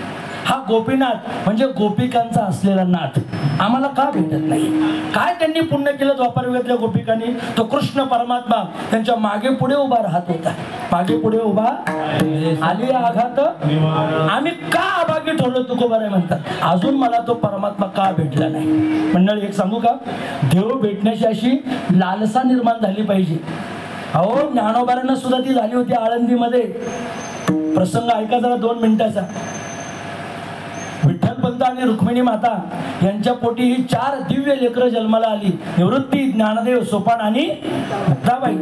हा गोपीनाथ म्हणजे गोपिकांचा असलेला नाथ आम्हाला का भेटत नाही? काय त्यांनी पुण्य केलं द्वापारयुगातल्या गोपिकांनी? तो कृष्ण परमात्मा त्यांच्या मागे पुढे उभा राहत होता. मागे पुढे उभा आली आघात आम्ही का अभागी ठरलो तुकोबाराय म्हणतात. अजून मला तो परमात्मा का भेटला नाही? मंडळी एक सांगू का, देव भेटण्याची अशी लालसा निर्माण झाली पाहिजे. अहो ज्ञानोबारांना सुद्धा ती झाली होती आळंदीमध्ये. प्रसंग ऐका जरा 2 मिनिटाचा. विठ्ठलपंत आणि रुक्मिणी माता यांच्या पोटी ही 4 दिव्य लेकरं जन्माला आली. निवृत्ती, ज्ञानदेव, सोपान आणि मुक्ताबाई.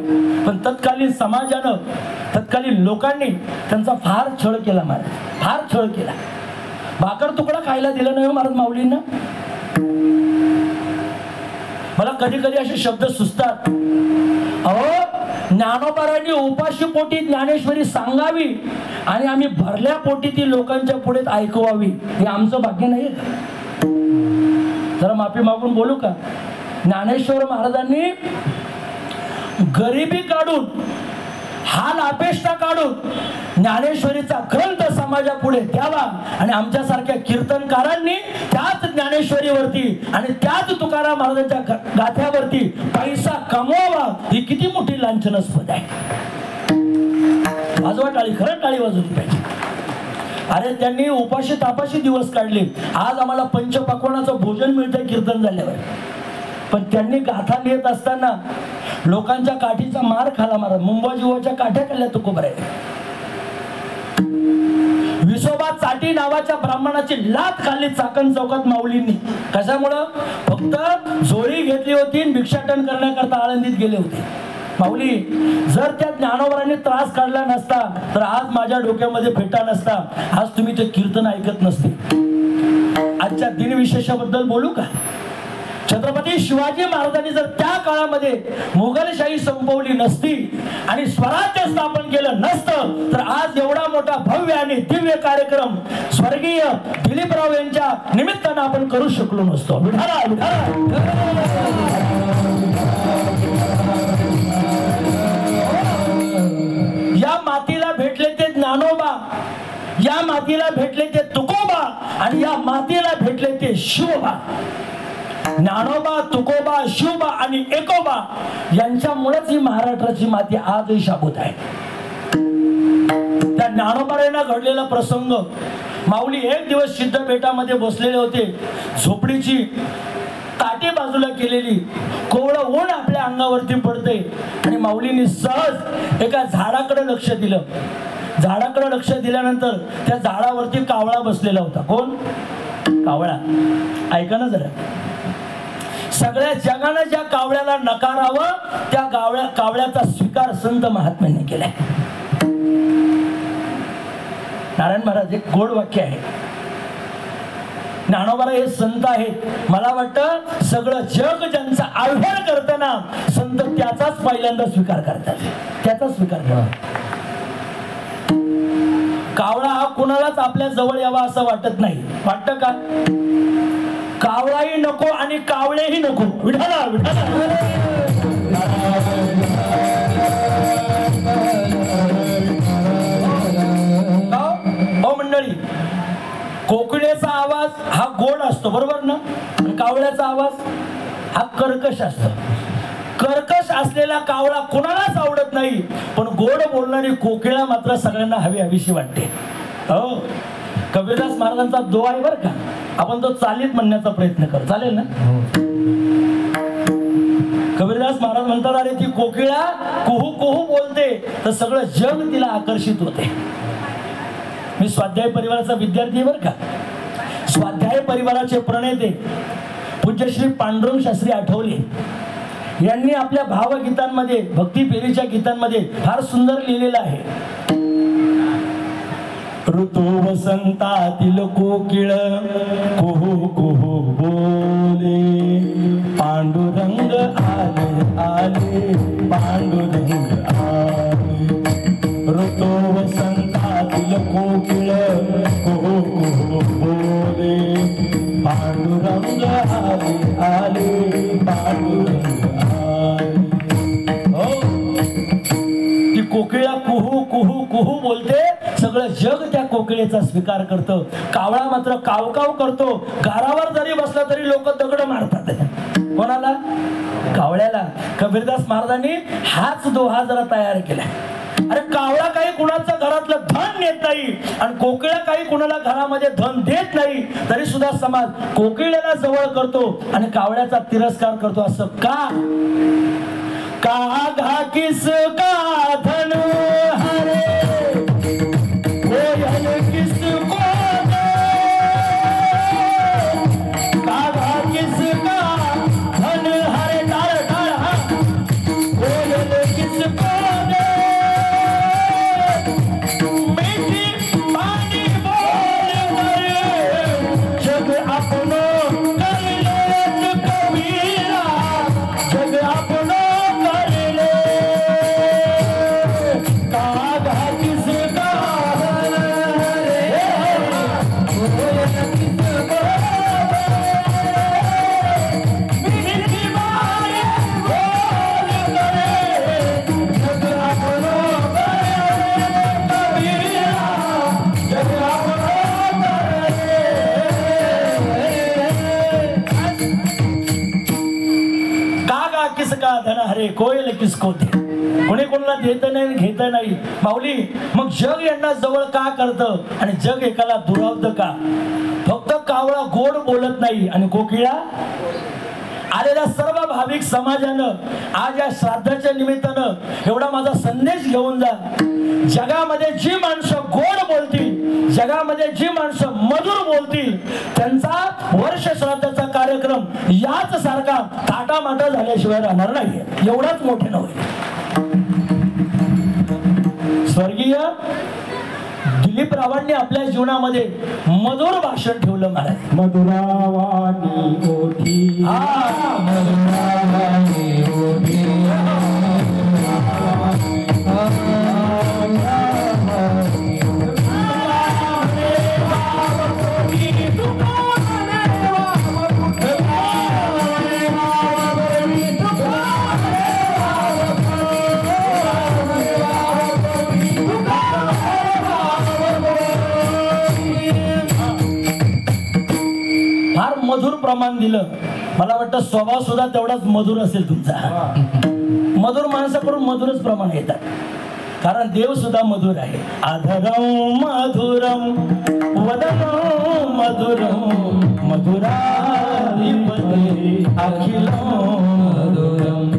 पण तत्कालीन समाजानं, तत्कालीन लोकांनी त्यांचा फार छळ केला महाराज, फार छळ केला. भाकर तुकडा खायला दिला नाही महाराज माऊलींना. मला कधी कधी असे शब्द सुचतात. अहो, ज्ञानोबारांनी उपाशी पोटी ज्ञानेश्वरी सांगावी आणि आम्ही भरल्या पोटी ती लोकांच्या पुढे ऐकवावी, हे आमचं भाग्य नाही का? जरा माफी मागून बोलू का? ज्ञानेश्वर महाराजांनी गरिबी काढून, हाल अपेष्टा काढून ज्ञानेश्वरीचा ग्रंथ समाजापुढे द्यावा आणि आमच्यासारख्या कीर्तनकारांनी त्याच ज्ञानेश्वरीवरती आणि त्याच तुकाराम महाराजांच्या गाथ्यावरती पैसा कमवावा, ही किती मोठी लांछनास्पद आहे. वाजवा टाळी, खरं टाळी वाजवली पाहिजे. अरे, त्यांनी उपाशी तापाशी दिवस काढले. आज आम्हाला पंचपक्वान्नाचं भोजन मिळतंय कीर्तन झाल्यावर, पण त्यांनी गाथा लिहित असताना लोकांच्या काठीचा मार खाला. महाराज मुंबई जीवाच्या काठ्या खाल्ल्या तुकोबाराय. विसोबा चाटी नावाच्या ब्राह्मणाची लात खाल्ली चाकण चौकात माऊलींनी. कशामुळं? फक्त जोडी घेतली होती, भिक्षाटन करण्याकरता आळंदीत गेले होते. माऊली, जर त्या ज्ञानोबारांनी त्रास काढला नसता तर आज माझ्या डोक्यामध्ये फेटा नसता, आज तुम्ही ते कीर्तन ऐकत नसते. आजच्या दिनविशेषाबद्दल बोलू का? छत्रपती शिवाजी महाराजांनी जर त्या काळामध्ये मुघलशाही संपवली नसती आणि स्वराज्य स्थापन केलं नसतं तर आज एवढा मोठा भव्य आणि दिव्य कार्यक्रम स्वर्गीय दिलीपराव यांच्या निमित्तानं आपण करू शकलो नसतो. विठाला विठाला. या मातीला भेटले ते ज्ञानोबा, या मातीला भेटले ते तुकोबा आणि या मातीला भेटले ते शिवबा. ज्ञानोबा, तुकोबा, शिवबा आणि एकोबा यांच्यामुळेच ही महाराष्ट्राची माती आजही शाबूत आहे. त्या ज्ञानोबारांना घडलेला प्रसंग, माऊली एक दिवस सिद्धपेठामध्ये बसलेले होते. झोपडीची ताटी बाजूला केलेली, कोवळं ऊन आपल्या अंगावरती पडते आणि माऊलींनी सहज एका झाडाकडे लक्ष दिलं. झाडाकडे लक्ष दिल्यानंतर त्या झाडावरती कावळा बसलेला होता. कोण? कावळा. ऐका ना जरा, सगळ्या जगानं ज्या कावळ्याला नकारावं त्या कावळ्याचा स्वीकार संत महात्म्यांनी केलाय. नारायण महाराज एक गोड वाक्य आहे. ज्ञानोबा हे संत आहेत. मला वाटतं सगळं जग ज्यांचा आव्हान करताना संत त्याचाच पहिल्यांदा स्वीकार करतात, त्याचाच स्वीकार करतात. कावळा हा कुणालाच आपल्या जवळ यावा असं वाटत नाही. वाटतं का? कावळाही नको आणि कावळेही नको. विठाला विठाला. हो मंडळी, कोकिळेचा आवाज हा गोड असतो, बरोबर ना? आणि कावळ्याचा आवाज हा कर्कश असतो. कर्कश असलेला कावळा कोणालाच आवडत नाही, पण गोड बोलणारी कोकिळा मात्र सगळ्यांना हवीशी वाटते. हो, कबीरदास महाराजांचा दो आहे बरं का, आपण तो चालीत म्हणण्याचा प्रयत्न कर, चालेल ना? कबीरदास महाराज म्हणतात, अरे ती कोकिळा कुहू कुहू बोलते तर सगळं जग तिला आकर्षित होते. मी स्वाध्याय परिवाराचा विद्यार्थी बरं का. स्वाध्याय परिवाराचे प्रणेते पूज्य श्री पांडुरंग शास्त्री आठवले यांनी आपल्या भावगीतांमध्ये, भक्ती पेरीच्या गीतांमध्ये फार सुंदर लिहिलेलं आहे. ऋतू वसंतातील कोकिळ कुहू कुहू बोले, पांडुरंग आले आले पांडुरंग आले. ऋतू वसंतातील कोकिळ कुहू कुहू बोले, पांडुरंग आले आले पांडुरंग आले. हो, ती कोकिळा कुहू कुहू कुहू बोलते, सगळं जग त्या कोकिळेचा स्वीकार करतं. कावळा मात्र कावकाव करतो. घरावर जरी बसला तरी लोक दगड मारतात. कोणाला? कावळ्याला. कबीरदास महाराजांनी हाच दोहा जरा तयार केला. अरे कावळा काही कुणाचं घरातलं धन नेत नाही आणि कोकिळा काही कुणाला घरामध्ये धन देत नाही, तरी सुद्धा समाज कोकिळेला जवळ करतो आणि कावळ्याचा तिरस्कार करतो. असं का? का किस का धन हरे कोयल किसको दे, कागा किसका धन हरे डाळ डाळ, कोयल किसको दे, मीठी पानी बोल कर जग अपनो कर लेत कबीरा, सारे कोयल किसको दे, कोणी कोणाला देत नाही घेत नाही. माऊली मग जग यांना जवळ का करतं आणि जग एकाला दुरावतं का? फक्त कावळा गोड बोलत नाही आणि कोकिळा. आलेल्या सर्व भाविक समाजानं आज या श्राद्धाच्या निमित्तानं एवढा माझा संदेश घेऊन जा. जगामध्ये जी माणसं गोड बोलतील, जगामध्ये जी माणसं मधुर बोलतील, त्यांचा वर्ष श्राद्धाचा कार्यक्रम याच सारखा थाटामाटा झाल्याशिवाय राहणार नाही. एवढाच मोठे नव्हे. स्वर्गीय दिलीप रावांनी आपल्या जीवनामध्ये मधुर भाषण ठेवलं महाराज. मधुरावाणी ओठी, मधुरावाणी ओठी, फार मधुर प्रमाण दिलं. मला वाटतं स्वभाव सुद्धा तेवढाच मधुर असेल तुमचा. मधुर माणसाकडून मधुरच प्रमाण येतात, कारण देव सुद्धा मधुर आहे. आधरम मधुरम वदनम मधुरम मधुराधिपते अखिलम मधुरम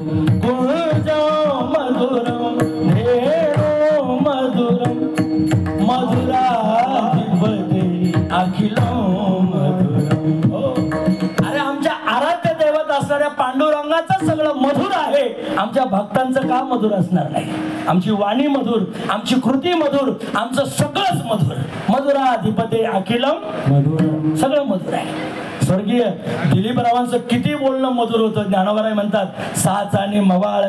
कुंजम मधुरम धेनो मधुरम मधुराधिपते अखिलम मधुरम. अरे आमच्या आराध्य दैवत असणाऱ्या पांडुरंगाचं सगळं मधुर आहे. आमच्या भक्तांचं का मधुर असणार नाही? आमची वाणी मधुर, आमची कृती मधुर, आमचं सगळंच मधुर. मधुराधिपते अखिलम मधुर, सगळं मधुर आहे. स्वर्गीय दिलीपरावांचं किती बोलणं मधुर होतं. ज्ञानोबाराय म्हणतात साच आणि मवाळ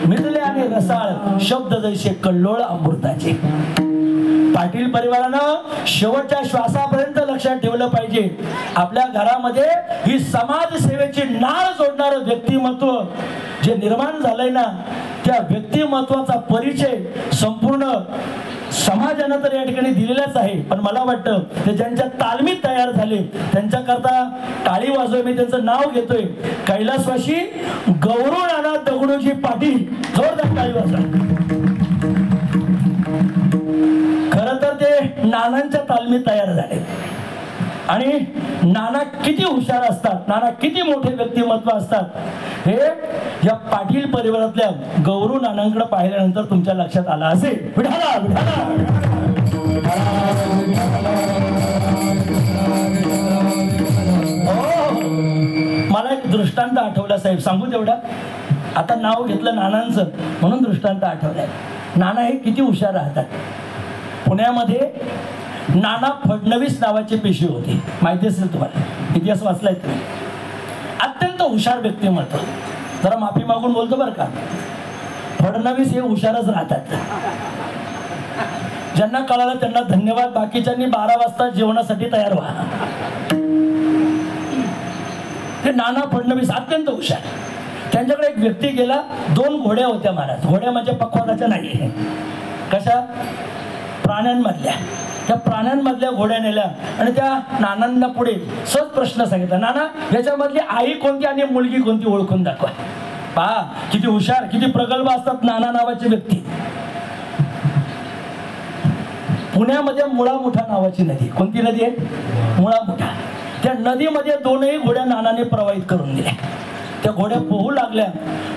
मिळले आणि रसाळ शब्द जैसे कल्लोळ अमृताचे. पाटील परिवारानं शेवटच्या श्वासापर्यंत लक्षात ठेवलं पाहिजे, आपल्या घरामध्ये ही समाज सेवेची नाळ जोडणारं व्यक्तिमत्व जे निर्माण झालंय ना, त्या व्यक्तिमत्वाचा परिचय संपूर्ण समाजानं तर या ठिकाणी दिलेलाच आहे. पण मला वाटतं ते ज्यांच्या तालमीत तयार झाले त्यांच्याकरता टाळी वाजवून मी त्यांचं नाव घेतोय. कैलासवासी गौरव नाना दगडूजी पाटील, जोरदार टाळी वाजवा. खरं तर ते नानांच्या तालमीत तयार झाले आणि नाना किती हुशार असतात, नाना किती मोठे व्यक्तिमत्व असतात, हे या पाटील परिवारातल्या गौरू नानांकडे पाहिल्यानंतर तुमच्या लक्षात आलं असेल. विठाला विठाला. मला एक दृष्टांत आठवला साहेब, सांगू तेवढा. आता नाव घेतलं नानांचं म्हणून दृष्टांत आठवलाय. नाना हे किती हुशार राहतात. पुण्यामध्ये नाना फडणवीस नावाची पेशी होती, माहिती असेल तुम्हाला, इतिहास वाचलाय तुम्ही. अत्यंत हुशार व्यक्तिमत्व. जरा माफी मागून बोलतो बरं का, फडणवीस हे हुशारच राहतात. ज्यांना कळालं त्यांना धन्यवाद. बाकीच्यांनी 12 वाजता जेवणासाठी तयार व्हा. हे नाना फडणवीस अत्यंत हुशार. त्यांच्याकडे एक व्यक्ती गेला, 2 घोड्या होत्या महाराज. घोड्या म्हणजे पखवादाच्या नाही, कशा प्राण्यांमधल्या. त्या प्राण्यांमधल्या घोड्या नेल्या आणि त्या नानांना पुढे सहज प्रश्न सांगितला, नाना याच्यामधली आई कोणती आणि मुलगी कोणती ओळखून दाखवा. पहा किती हुशार, किती प्रगल्भ असतात नाना नावाचे व्यक्ती. पुण्यामध्ये मुळा मुठा नावाची नदी, कोणती नदी आहे? मुळा मुठा. त्या नदीमध्ये 2ही घोड्या नानाने प्रवाहित करून दिल्या. त्या घोड्या पोहू लागल्या,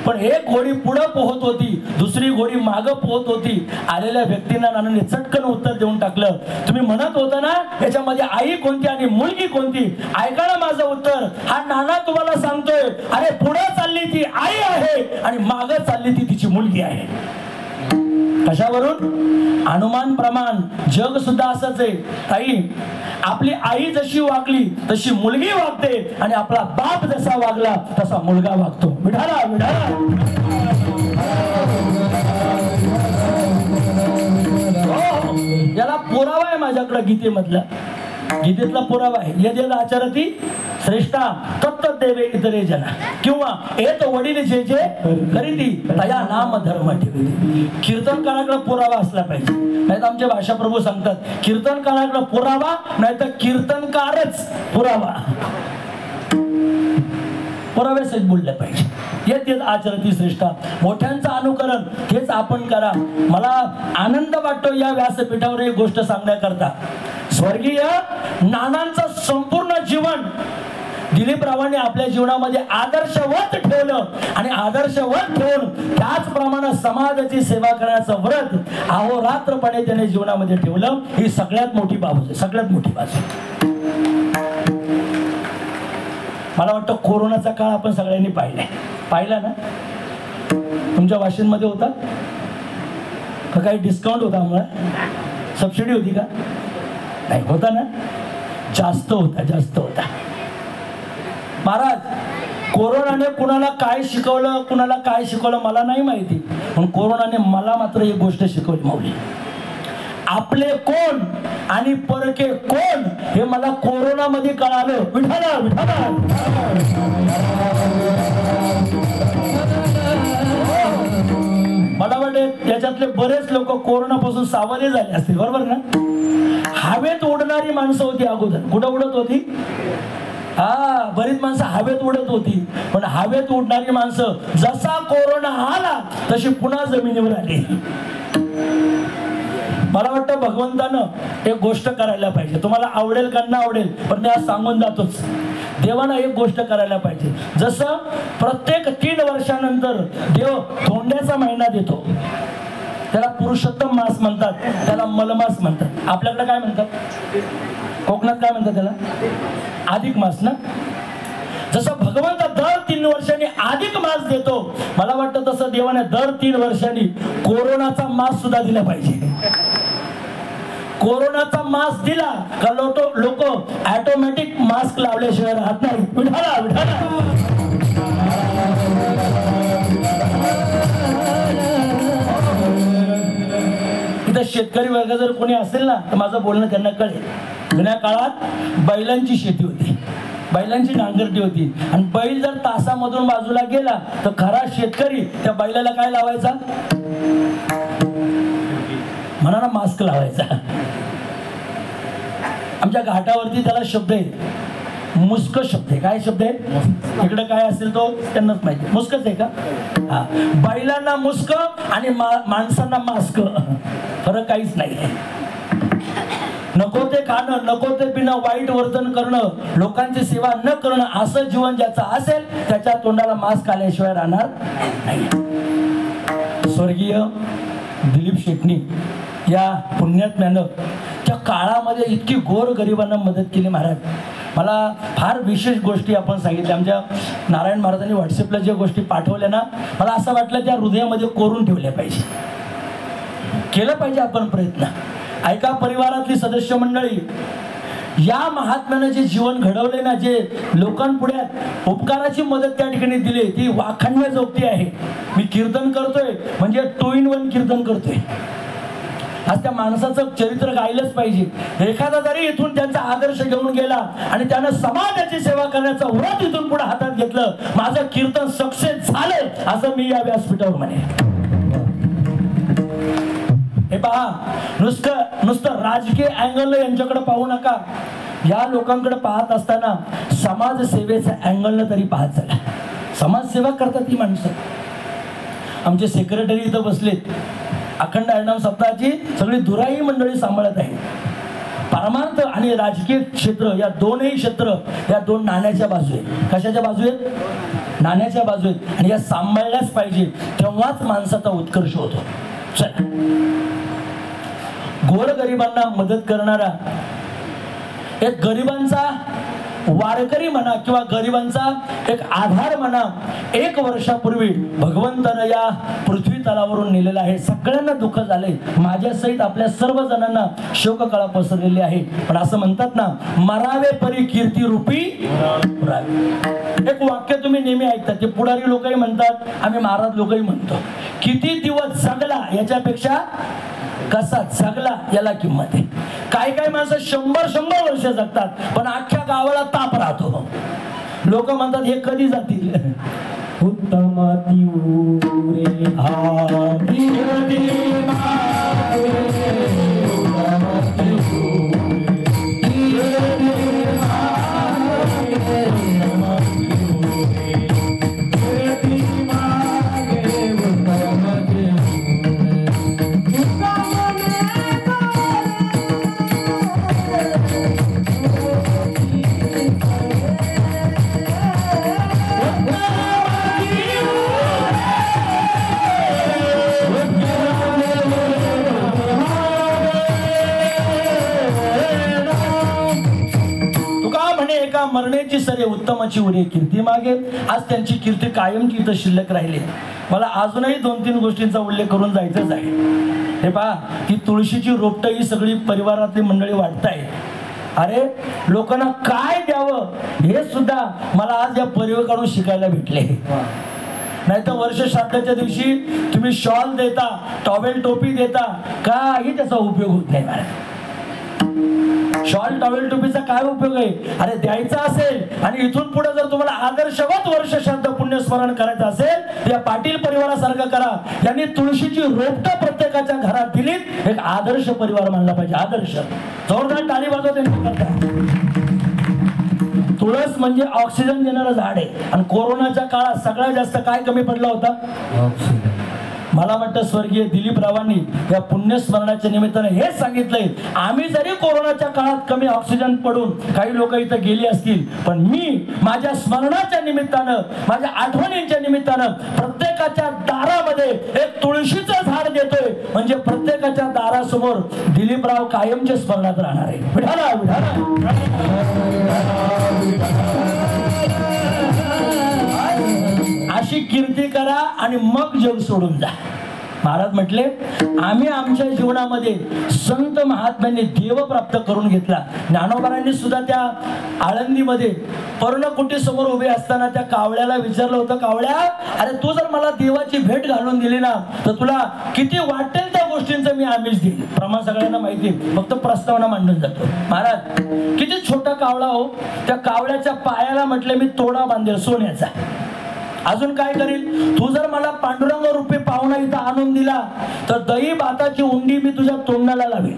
पण एक घोडी पुढं पोहत होती, दुसरी घोडी मागं पोहत होती. आलेल्या व्यक्तींना नानाने चटकन उत्तर देऊन टाकलं, तुम्ही म्हणत होता ना याच्यामध्ये आई कोणती आणि मुलगी कोणती, ऐका ना माझं उत्तर. हा नाना तुम्हाला सांगतोय, अरे पुढं चालली ती आई आहे आणि मागं चालली ती तिची मुलगी आहे. कशावरून? अनुमान प्रमाण. जग सुद्धा असंच आहे ताई. आपली आई जशी वागली तशी मुलगी वागते आणि आपला बाप जसा वागला तसा मुलगा वागतो. विठाला विठाला. याला पुरावा आहे माझ्याकडे गीतेमधला. गीतेतला पुरावा आहे. यदेद आचरती श्रेष्ठा तत्त देवे इतरे जना, किंवा एत वडील जे जे करीती तया नाम धर्म ठेवते. कीर्तनकाराकडे पुरावा असला पाहिजे, नाहीतर आमचे भाषाप्रभू सांगतात कीर्तनकाराकडे पुरावा नाहीतर कीर्तनकारच पुरावा. पुराव्यासहित बोललं पाहिजे. येत येत आचरती श्रेष्ठा. मोठ्यांचं अनुकरण हेच आपण करा. मला आनंद वाटतो या व्यासपीठावर एक गोष्ट सांगण्याकरता. स्वर्गीय नानांचं संपूर्ण जीवन दिलीपरावांनी आपल्या जीवनामध्ये आदर्शवत ठेवलं आणि आदर्शवत ठेवून त्याचप्रमाणे समाजाची सेवा करण्याचं व्रत अहोरात्रपणे त्याने जीवनामध्ये ठेवलं. ही सगळ्यात मोठी बाजू आहे, सगळ्यात मोठी बाजू. मला वाटतं कोरोनाचा काळ आपण सगळ्यांनी पाहिला ना. तुमच्या वाशिंदमध्ये होता का? काही डिस्काउंट होता आम्हाला? सबसिडी होती का? नाही होता ना. जास्त होता. महाराज, कोरोनाने कुणाला काय शिकवलं मला नाही माहिती, पण कोरोनाने मला मात्र एक गोष्ट शिकवली माऊली. आपले कोण आणि परके कोण हे मला कोरोनामध्ये कळालं. विठाला विठाला. मला वाटते त्याच्यातले बरेच लोक कोरोनापासून सावधे झाले असतील, बरोबर ना. हवेत उडणारी माणसं होती अगोदर. कुठं उडत होती? बरीच माणसं हवेत उडत होती, पण हवेत उडणारी माणसं जसा कोरोना आला तशी पुन्हा जमिनीवर आली. मला वाटतं भगवंतानं एक गोष्ट करायला पाहिजे. तुम्हाला आवडेल का ना आवडेल, पण मी आज सांगून जातोच. देवानं एक गोष्ट करायला पाहिजे. जसं प्रत्येक 3 वर्षानंतर देव धोंड्याचा महिना देतो, त्याला पुरुषोत्तम मास म्हणतात, त्याला मलमास म्हणतात. आपल्याकडे काय म्हणतात? कोकणात काय म्हणतात त्याला? अधिक मास ना. जसं भगवंत दर 3 वर्षांनी अधिक मास देतो, मला वाटतं तसं देवाने दर 3 वर्षांनी कोरोनाचा मास सुद्धा दिला पाहिजे. कोरोनाचा मास्क दिला का लोक ऑटोमॅटिक मास्क लावल्याशिवाय राहत नाही. विठाला विठाला. इथं शेतकरी वर्ग जर कोणी असेल ना तर माझं बोलणं त्यांना कळेल. जुन्या काळात बैलांची शेती होती, बैलांची नांगरटी होती, आणि बैल जर तासामधून बाजूला गेला तर खरा शेतकरी त्या बैलाला काय लावायचा? म्हणा ना, मास्क लावायचा. आमच्या घाटावरती त्याला शब्द आहे, मुस्क शब्द आहे. काय शब्द आहे? इकडे काय असेल तो त्यांनाच माहिती. मुस्कच आहे का? हा. बैलांना मुस्क आणि माणसांना मास्क, फरक काहीच नाही. नको ते खाणं, नको ते पिणं, वाईट वर्तन करणं, लोकांची सेवा न करणं, असं जीवन ज्याचं असेल त्याच्या तोंडाला मास्क आल्याशिवाय राहणार नाही. स्वर्गीय दिलीप शेटणी या पुण्यात्म्यानं त्या काळामध्ये इतकी गोरगरिबांना मदत केली. महाराज, मला फार विशेष गोष्टी आपण सांगितल्या. आमच्या नारायण महाराजांनी व्हॉट्सअपला ज्या गोष्टी पाठवल्या ना, मला असं वाटलं त्या हृदयामध्ये कोरून ठेवल्या पाहिजे. केलं पाहिजे आपण प्रयत्न. ऐका परिवारातली सदस्य मंडळी, या महात्म्यानं जे जीवन घडवले ना, जे लोकांपुढे उपकाराची मदत त्या ठिकाणी दिली, ती वाखाणण्याजोगती आहे. मी कीर्तन करतोय म्हणजे 2 in 1 कीर्तन करतोय. आज त्या माणसाचं चरित्र गायलंच पाहिजे. एखादा जरी इथून त्यांचा आदर्श घेऊन गेला आणि त्यानं समाजाची सेवा करण्याचं व्रत इथून पुढे हातात घेतलं, माझं कीर्तन सक्सेस झालं असं मी या व्यासपीठावर म्हणेन. हे पहा, नुसतं राजकीय अँगल यांच्याकडे पाहू नका. या लोकांकडे पाहत असताना समाजसेवेच्या अँगलनं तरी पाहत चला. समाजसेवा करतात ही माणसं. आमचे सेक्रेटरी इथं बसलेत, अखंड हरिनाम सप्ताहाची सगळी दुराई मंडळी सांभाळत आहे. परमार्थ आणि राजकीय क्षेत्र या दोनही क्षेत्र या 2 नाण्याच्या बाजू आहेत. कशाच्या बाजू आहेत? नाण्याच्या बाजू आहेत. आणि या सांभाळल्याच पाहिजे, तेव्हाच माणसाचा उत्कर्ष होतो. चला, गोरगरिबांना मदत करणारा एक गरिबांचा वारकरी म्हणा किंवा गरिबांचा एक आधार म्हणा, 1 वर्षापूर्वी भगवंतानं या पृथ्वी तलावरून नेलेला आहे. सगळ्यांना दुःख झालंय, माझ्यासहित आपल्या सर्व जणांना शोककळा पसरलेली आहे. पण असं म्हणतात ना, मरावे परी कीर्ती रूपी पुरावे. एक वाक्य तुम्ही नेहमी ऐकता, ते पुढारी लोकही म्हणतात, आम्ही महाराज लोकही म्हणतो, किती दिवस जगला याच्यापेक्षा कसा जगला याला किंमत आहे. काही माणसं 100 वर्ष जगतात, पण अख्ख्या गावाला ताप राहतो. लोक म्हणतात हे कधी जातील. उत्तमाती उरे उत्तमाची उरे कीर्ती मागे. आज त्यांची कीर्ती कायमची इथं शिल्लक राहिली. मला अजूनही 2-3 गोष्टींचा उल्लेख करून जायचंच आहे. हे पहा, ही तुळशीची रोपटं ही सगळी परिवारातली मंडळी वाटताय. अरे लोकांना काय द्यावं हे सुद्धा मला आज या परिवाराकडून शिकायला भेटले. नाही तर वर्ष श्राद्धाच्या दिवशी तुम्ही शॉल देता, टॉवेल टोपी देता, काही त्याचा उपयोग होत नाही महाराज. शॉल टॉवेल टोपीचा काय उपयोग आहे? अरे द्यायचा असेल आणि इथून पुढे जर तुम्हाला आदर्शवत वर्ष श्राद्ध पुण्यस्मरण करायचं असेल, या पाटील परिवारासारखं करा. यांनी तुळशीची रोपटं प्रत्येकाच्या घरात दिलीत. एक आदर्श परिवार मानला पाहिजे. आदर्श. जोरदार टाळी वाजवा त्यांच्याकरता. तुळस म्हणजे ऑक्सिजन देणारं झाड आहे. आणि कोरोनाच्या काळात सगळ्यात जास्त काय कमी पडला होता? ऑक्सिजन. मला वाटतं स्वर्गीय दिलीपरावांनी या पुण्यस्मरणाच्या निमित्ताने हेच सांगितलंय, आम्ही जरी कोरोनाच्या काळात कमी ऑक्सिजन पडून काही लोक इथं गेली असतील, पण मी माझ्या स्मरणाच्या निमित्तानं, माझ्या आठवणींच्या निमित्तानं प्रत्येकाच्या दारामध्ये एक तुळशीचं झाड देतोय. म्हणजे प्रत्येकाच्या दारासमोर दिलीपराव कायमच्या स्मरणात राहणार आहे. विठाला विठाला. अशी कीर्ती करा आणि मग जग सोडून जा. महाराज म्हटले, आम्ही आमच्या जीवनामध्ये संत महात्म्यांनी देव प्राप्त करून घेतला. ज्ञानोबांनी सुद्धा त्या आळंदीमध्ये पर्णकुटी समोर उभे असताना त्या कावळ्याला विचारलं होतं, कावळ्या, अरे तू जर मला देवाची भेट घालून दिली ना तर तुला किती वाटेल त्या गोष्टींचं मी आमिष देईन. प्रमाण सगळ्यांना माहिती आहे, फक्त प्रस्तावना मांडून जातो. महाराज किती छोटा कावळा हो, त्या कावळ्याच्या पायाला म्हटले मी तोडा बांधेल सोन्याचा. अजून काय करील? तू जर मला पांडुरंग रूपी पाहुणा इथं आणून दिला तर दही भाताची उंडी मी तुझ्या तोंडाला लावेल.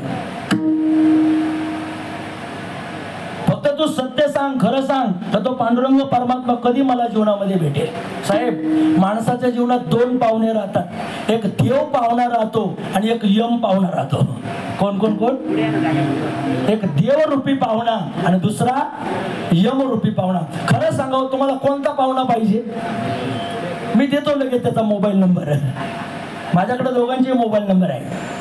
फक्त तू सत्य सांग, खरं सांग, तर तो पांडुरंग परमात्मा कधी मला जीवनामध्ये भेटेल. साहेब, माणसाच्या जीवनात 2 पाहुणे राहतात. एक देव पाहुणा राहतो आणि एक यम पाहुणा राहतो. कोण कोण कोण? एक देवरूपी पाहुणा आणि दुसरा यमरूपी पाहुणा. खरं सांगावं, तुम्हाला कोणता पाहुणा पाहिजे? मी देतो लगेच त्याचा मोबाईल नंबर. माझ्याकडे दोघांचे मोबाईल नंबर आहे.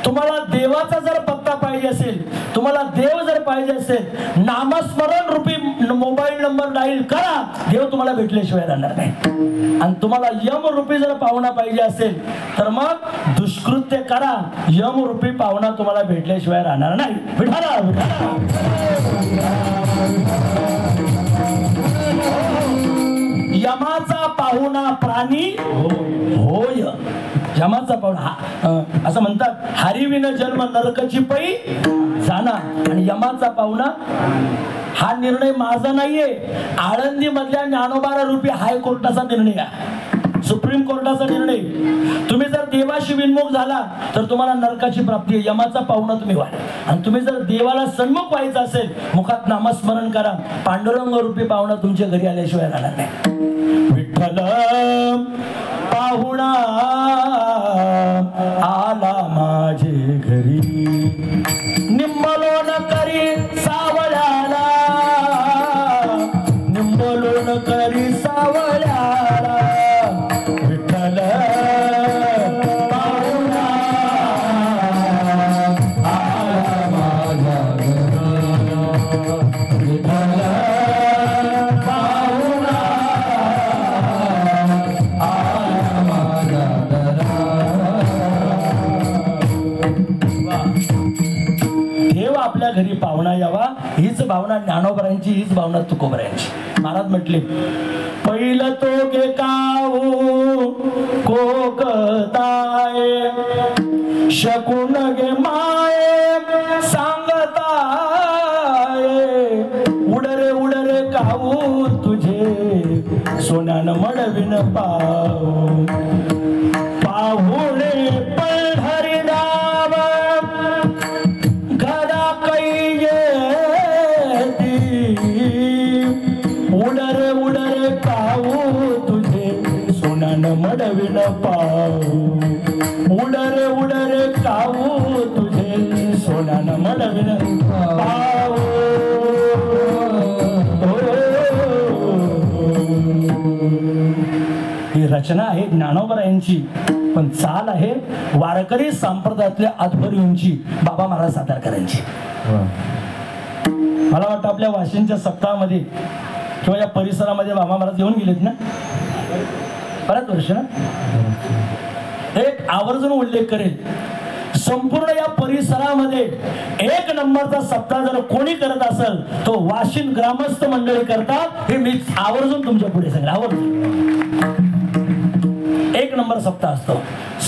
तुम्हाला देवाचा जर पत्ता पाहिजे असेल, तुम्हाला देव जर पाहिजे असेल, नामस्मरण रूपी मोबाईल नंबर डायल करा. देव तुम्हाला भेटल्याशिवाय राहणार नाही. आणि तुम्हाला यम रूपी जर पाहुणा पाहिजे असेल तर मग दुष्कृत्य करा. यम रूपी पाहुणा तुम्हाला भेटल्याशिवाय राहणार नाही. विठाला विठाला. यमाचा पाहुणा प्राणी होय. यमाचा पाहुणा असं म्हणतात, हरिविन जन्म नरकाची पै जाना. आणि यमाचा पाहुणा हा निर्णय माझा नाहीये, आळंदी मधल्या ज्ञानोबा रूपी हायकोर्टाचा निर्णय आहे, सुप्रीम कोर्टाचा निर्णय. तुम्ही जर देवाशी विनमुख झाला तर तुम्हाला नरकाची प्राप्ती आहे. यमाचा पाहुणा तुम्ही व्हा. आणि तुम्ही जर देवाला सन्मुख व्हायचं असेल, मुखात नामस्मरण करा. पांडुरंग रूपी पाहुणा तुमच्या घरी आल्याशिवाय राहणार नाही. विठ्ठल पाहुणा आला माझे घरी, निंबलोन करी सावळ्याला, निंबलोन करी सावळ्याला. विठ्ठल पाहुणा आला माझ्या घरी, विठ्ठल पाहुणा आला माझ्या देव आपल्या घरी पाहुणा यावा, हीच भावना ज्ञानोबरांची, हीच भावना तुकोबरांची. महाराज म्हटले, पहिलं तो गे काऊ कोकताय, शकून गे माये सांगताय, उडरे उडरे काऊ तुझे सोन्यानं मडविन पाऊ, पाहुणे पंढरी नाव घरा कै येती, उडरे उडरे काऊ तुझे सोन्यानं मडविन पाऊ, उडरे उडरे काऊ तुझे सोन्यानं मडविन पाऊ. ही रचना आहे ज्ञानोबरायांची, पण चाल आहे वारकरी संप्रदायातल्या अध्वर्यूंची, बाबा महाराज सातारकरांची. मला वाटतं आपल्या वाशिमच्या सप्ताहामध्ये किंवा या परिसरामध्ये बाबा महाराज येऊन गेलेत ना बऱ्याच वर्ष ना. एक आवर्जून उल्लेख करेल, संपूर्ण या परिसरामध्ये 1 नंबरचा सप्ताह जर कोणी करत असेल तो वाशिम ग्रामस्थ मंडळी करतात. हे मी आवर्जून तुमच्या पुढे सांगेल. आवर्जून 1 नंबर सप्ताह असतो.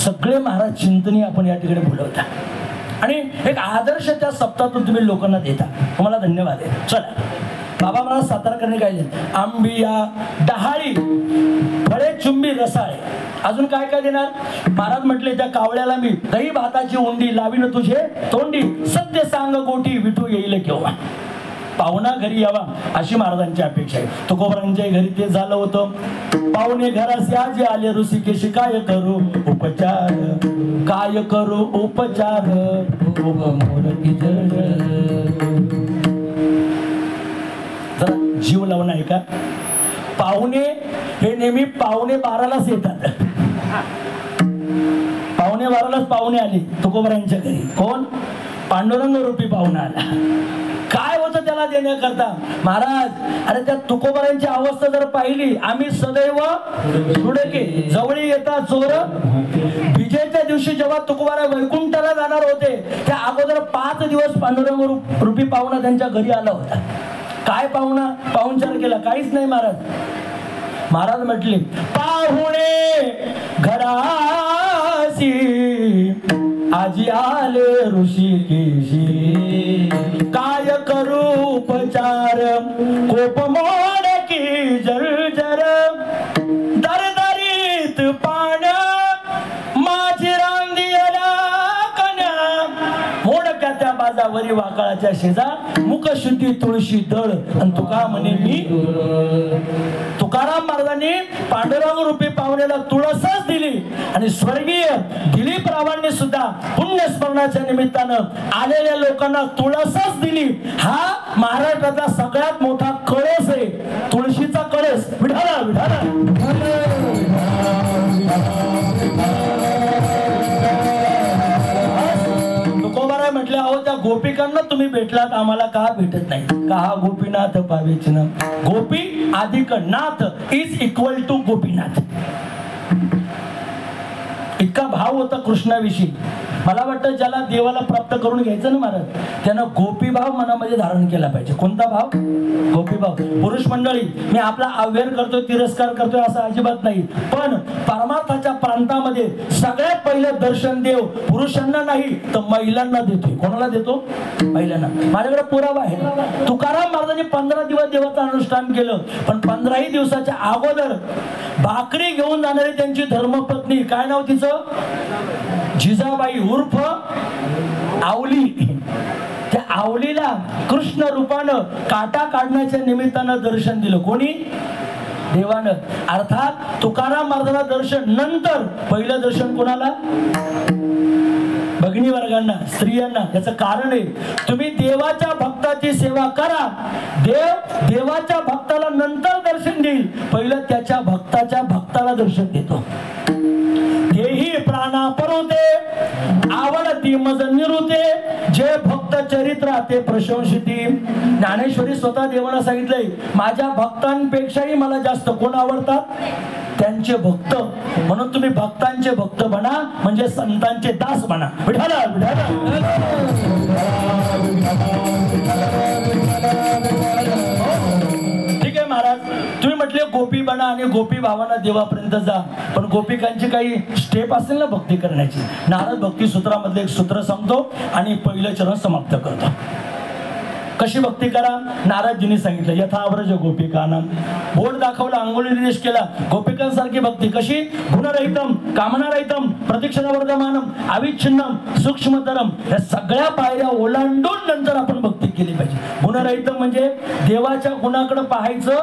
सगळे महाराज चिंतनी आपण या ठिकाणी बोलवता आणि एक आदर्श त्या सप्ताहातून तुम्ही लोकांना देता. तुम्हाला धन्यवाद आहे. चला, बाबा मला सातारकरांनी काय दिले? आंबिया, डहाळी, फळे, चुंबी, रसाळे, अजून काय काय देणार? महाराज म्हटले त्या कावळ्याला मी दही भाताची उंडी लावीन तुझे तोंडी, सत्य सांग गोटी विठू येईल केव्हा. पाहुणा घरी यावा अशी महाराजांची अपेक्षा आहे. तुकोबारांच्या घरी ते झालं होतं. पाहुणे घरास जे आले ऋषिकेशी काय करू उपचार, काय करू उपचार, जरा जीव लावून आहे का? पाहुणे हे नेहमी 11:45 येतात. 11:45 पाहुणे आले तुकोबारांच्या घरी. कोण? पांडुरंग रूपी पाहुणा आला. काय होतं त्याला देण्याकरता? महाराज, अरे त्या तुकोबारांची अवस्था जर पाहिली, आम्ही सदैव सुडके जवळी येता चोर. विजयच्या दिवशी जेव्हा तुकोबारा वैकुंठाला जाणार होते त्या अगोदर 5 दिवस पांडुरंग रूपी पाहुणा त्यांच्या घरी आला होता. काय पाहुणचार केला? काहीच नाही महाराज. महाराज म्हटले पाहुणे घरासी आजी आले ऋषिकेशी, काय करू उपचार, कोप मोड की जर्जर, दरदरीत पाण माझी रांदियला कन्या, मोडक्या त्या बाजावरी वाकाळाच्या शेजा, मुखशुद्धी तुळशी दळ, आणि तुका म्हणे मी. तुकाराम महाराजांनी पांडुरंग रूपी पाहुण्याला तुळसच दिली आणि स्वर्गीय दिलीप रावांनी सुद्धा पुण्यस्मरणाच्या निमित्तानं आलेल्या लोकांना तुळसच दिली. हा महाराष्ट्राचा सगळ्यात मोठा कळस आहे, तुळशीचा कळस. विठाला विठाला. तुकोबाराय म्हटले, अहो त्या गोपिकांना तुम्ही भेटलात, आम्हाला का भेटत नाही? का हा गोपीनाथ पावेच ना. गोपी अधिक नाथ इज इक्वल टू गोपीनाथ. इतका भाव होता कृष्णाविषयी. मला वाटतं ज्याला देवाला प्राप्त करून घ्यायचं ना महाराज, त्यानं गोपी भाव मनामध्ये धारण केला पाहिजे. कोणता भाव? गोपी भाव. पुरुष मंडळी, मी आपला अव्यय करतोय, तिरस्कार करतोय असं अजिबात नाही, पण परमार्थाच्या प्रांतामध्ये सगळ्यात पहिलं दर्शन देव पुरुषांना नाही तर महिलांना देतोय. कोणाला देतो? महिलांना. माझ्याकडे पुरावा आहे. तुकाराम महाराजांनी 15 दिवस देवाचं अनुष्ठान केलं, पण 15 दिवसाच्या अगोदर भाकरी घेऊन जाणारी त्यांची धर्मपत्नी, काय नाव तिचं? जिजाबाई उर्फ आवली. त्या आवलीला कृष्ण रूपानं काटा काढण्याच्या निमित्तानं दर्शन दिलं. कोणी? देवानं. अर्थात तुकाराम महाराजांना दर्शन नंतर, पहिलं दर्शन कोणाला? भगिनी वर्गांना, स्त्रियांना. याचं कारण आहे, तुम्ही देवाच्या भक्ताची सेवा करा, देव देवाच्या भक्ताला नंतर दर्शन देईल, पहिलं त्याच्या भक्ताच्या भक्ताला दर्शन देतो. तेही प्राणा परुते आवडती मज निरुते, जे भक्त चरित्रा ते प्रशंसिती. ज्ञानेश्वरी स्वतः देवाला सांगितलंय, माझ्या भक्तांपेक्षाही मला जास्त कोण आवडतात? त्यांचे भक्त. म्हणून तुम्ही भक्तांचे भक्त बना, म्हणजे संतांचे दास बना. विठाला विठाला. ठीक आहे महाराज, तुम्ही म्हटले गोपी बना आणि गोपी भावांना देवापर्यंत जा, पण गोपिकांची काही स्टेप असेल ना भक्ती करण्याची. नारद भक्ती सूत्रामधले एक सूत्र सांगतो आणि पहिलं चरण समाप्त करतो. कशी भक्ती करा? नारदजींनी सांगितलं, यथाव्रज गोपिकानाम. बोट दाखवला, अंगुली निर्देश केला. गोपिकांसारखी भक्ती कशी? गुणरहितम, कामनारहितम, प्रतीक्षणावर्धमानम, अविच्छिन्नम, सूक्ष्मतरम. या सगळ्या पायऱ्या ओलांडून नंतर आपण भक्ती केली पाहिजे. गुणरहितम म्हणजे देवाच्या गुणाकडे पाहायचं.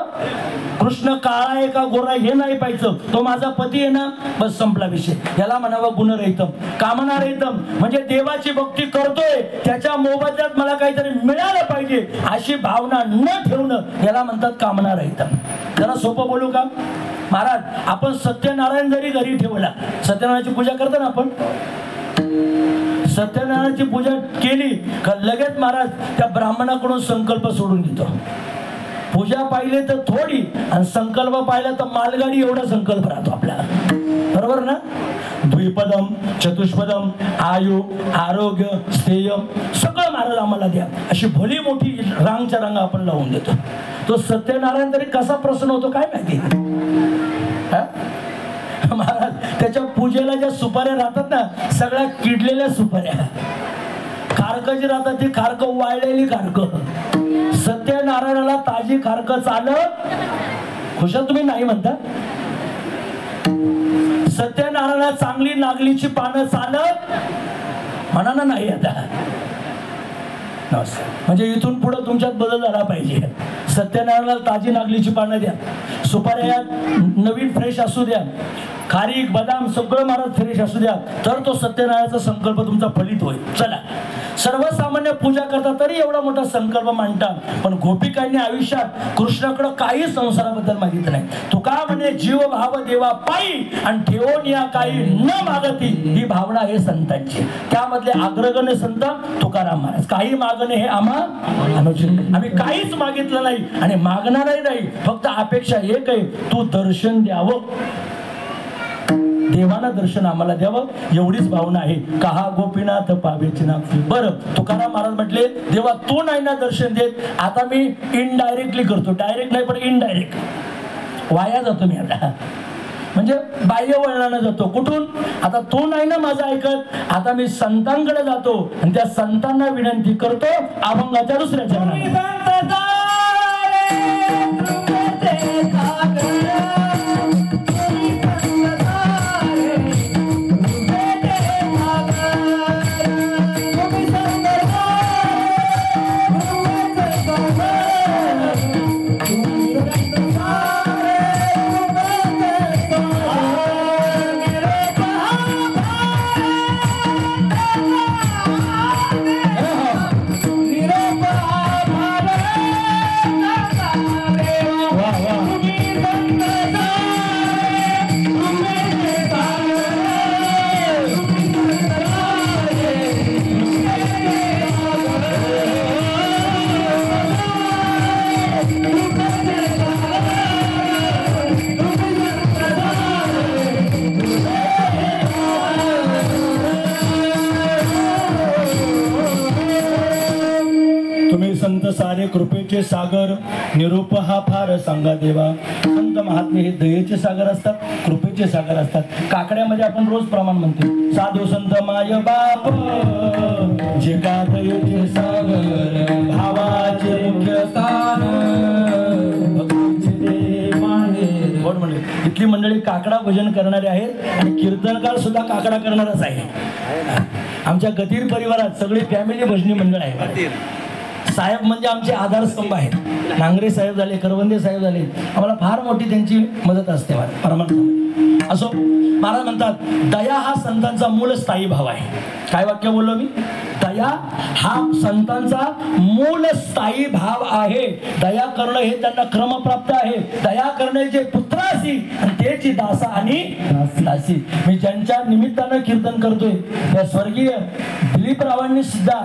कृष्ण काळा आहे का गोरा हे नाही पाहायचं, तो माझा पती आहे ना, बस संपला विषय. याला म्हणावं गुणरहितम. कामनारहितम म्हणजे देवाची भक्ती करतोय, त्याच्या मोबदल्यात मला काहीतरी मिळालं पाहिजे अशी भावना न ठेवणं, याला म्हणतात कामनारहितम. जरा सोपं बोलू का महाराज? आपण सत्यनारायण जरी घरी ठेवला, सत्यनारायणाची पूजा करतो ना आपण, सत्यनारायणाची पूजा केली का लगेच महाराज त्या ब्राह्मणाकडून संकल्प सोडून घेतो. पूजा पाहिली तर थोडी आणि संकल्प पाहिला तर मालगाडी एवढा संकल्प राहतो आपला, बरोबर ना? द्विपदम चतुष्पदम आयु आरोग्य स्थेय सगळं महाराज आम्हाला द्या, अशी भली मोठी रांगच्या रांग आपण लावून देतो. तो सत्यनारायण तरी कसा प्रसन्न होतो काय माहिती महाराज. त्याच्या पूजेला ज्या सुपाऱ्या राहतात ना, सगळ्या किडलेल्या सुपाऱ्या, खारकं जी राहतात ती खारकं वाळलेली खारकं. सत्यनारायणाला ताजी खारकं चालत खुशाल तुम्ही नाही म्हणता? सत्यनारायणाला चांगली नागलीची पानं चालत म्हणा ना नाही आता. म्हणजे इथून पुढे तुमच्यात बदल झाला पाहिजे. सत्यनारायणाला ताजी नागलीची पानं द्या, सुपाऱ्या नवीन फ्रेश असू द्या, खारीक बदाम सगळं महाराज फ्रेश असू द्या, तर तो सत्यनारायणाचा संकल्प तुमचा फलित होईल. चला, सर्वसामान्य पूजा करता तरी एवढा मोठा संकल्प मांडतात, पण गोपिकांनी आयुष्यात कृष्णाकडे काही संसाराबद्दल मागितलं नाही. तुका म्हणे जीव भाव देवा पायी आणि ठेवून या काही न मागती, ही भावना आहे संतांची. त्यामधले अग्रगण्य संत तुकाराम महाराज. काही मागणे हे आम्ही काहीच मागितलं नाही आणि मागणारही नाही. फक्त अपेक्षा एक आहे, तू दर्शन द्यावं, देवाना दर्शन आम्हाला द्यावं, एवढीच भावना आहे. कहा गोपीनाथ पावेची ना. बरं, तुकाराम महाराज म्हटले देवा तू नाही ना दर्शन देत, आता मी इनडायरेक्टली करतो. डायरेक्ट नाही पण इनडायरेक्ट वाया जातो मी आता, म्हणजे बाह्य वळणानं जातो. कुठून? आता तू नाही ना माझं ऐकत, आता मी संतांकडे जातो आणि त्या संतांना विनंती करतो अभंगाच्या दुसऱ्या चरणात. सारे कृपेचे सागर, निरूप हा फार सांगा देवा. संत महात्मे हे दयेचे सागर असतात, कृपेचे सागर असतात. काकड्यामध्ये आपण रोज प्रमाण म्हणतो, साधू संत माय बाप जे का दयेचे सागर, भावाचे मुख्य स्थान कोण म्हणले. इथली मंडळी काकडा भजन करणारे आहेत आणि कीर्तनकार सुद्धा काकडा करणारच आहे. आमच्या गतीर परिवारात सगळी फॅमिली भजनी मंडळ आहे. साहेब म्हणजे आमचे आधारस्तंभ आहेत. नांगरे साहेब झाले, करवंदे साहेब झाले, आम्हाला फार मोठी त्यांची मदत असते परमार्थ. असो, महाराज म्हणतात दया हा संतांचा मूळ स्थायी भाव आहे. काय वाक्य बोललो मी? दया हा संतांचा मूळ स्थायी भाव आहे. दया करणं हे त्यांना क्रमप्राप्त आहे. दया करणे जे पुत्रासी आणि त्याची दासा आणि दासी. मी ज्यांच्या निमित्तानं कीर्तन करतोय त्या स्वर्गीय दिलीपरावांनी सुद्धा,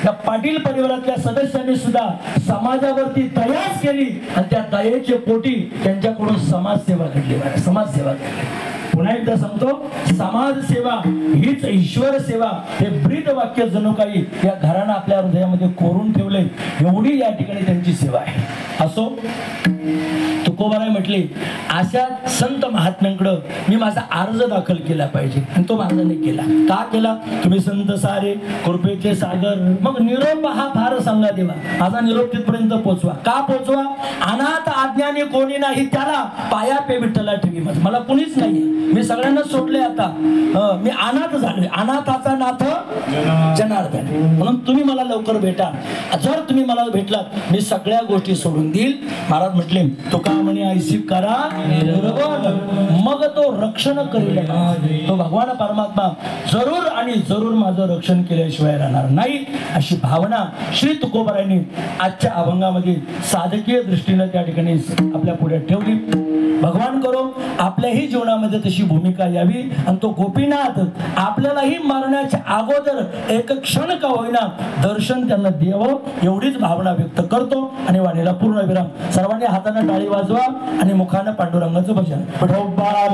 या पाटील परिवारातल्या सदस्यांनी सुद्धा समाजावरती दयाच केली आणि त्या दयेचे पोटी त्यांच्याकडून समाजसेवा घडली. समाजसेवा घडली. पुन्हा एकदा सांगतो, समाजसेवा हीच ईश्वर सेवा. हे ब्रीद वाक्य जणू काही या घरानं आपल्या हृदयामध्ये कोरून ठेवले. एवढी या ठिकाणी त्यांची सेवा आहे. असो, तुकोबाराय म्हटले अशा संत महात्म्यांकडे मी माझा अर्ज दाखल केला पाहिजे आणि तो माझा नाही केला. का केला? तुम्ही संत सारे कृपेचे सागर. मग निरोप हा फार सांगा देवा. माझा निरोप तिथपर्यंत पोचवा. का पोचवा? अनाथ आज्ञाने कोणी नाही त्याला पाया पे विठ्ठला ठेवी. मला कुणीच नाही, मी सगळ्यांना सोडले. आता मी अनाथ झालोय. अनाथाचा नाथ जनार्दन. म्हणून तुम्ही मला लवकर भेटा. जर तुम्ही मला भेटलात मी सगळ्या गोष्टी सोडून देईल. महाराज म्हटले तुका म्हणे ऐसी करा मग तो रक्षण करेल. तो भगवान परमात्मा जरूर आणि जरूर माझं रक्षण केल्याशिवाय राहणार नाही. अशी भावना श्री तुकोबारायांनी आजच्या अभंगामध्ये साधकीय दृष्टीने त्या ठिकाणी आपल्या पुढे ठेवली. भगवान करो आपल्याही जीवनामध्ये तशी तशी भूमिका यावी आणि तो गोपीनाथ आपल्यालाही मरण्याच्या अगोदर एक क्षण का होईना दर्शन त्यांना द्यावं एवढीच भावना व्यक्त करतो आणि वाणीला पूर्ण विराम. सर्वांनी हाताने टाळी वाजवा आणि मुखानं पांडुरंगाचं भजन. विठोबा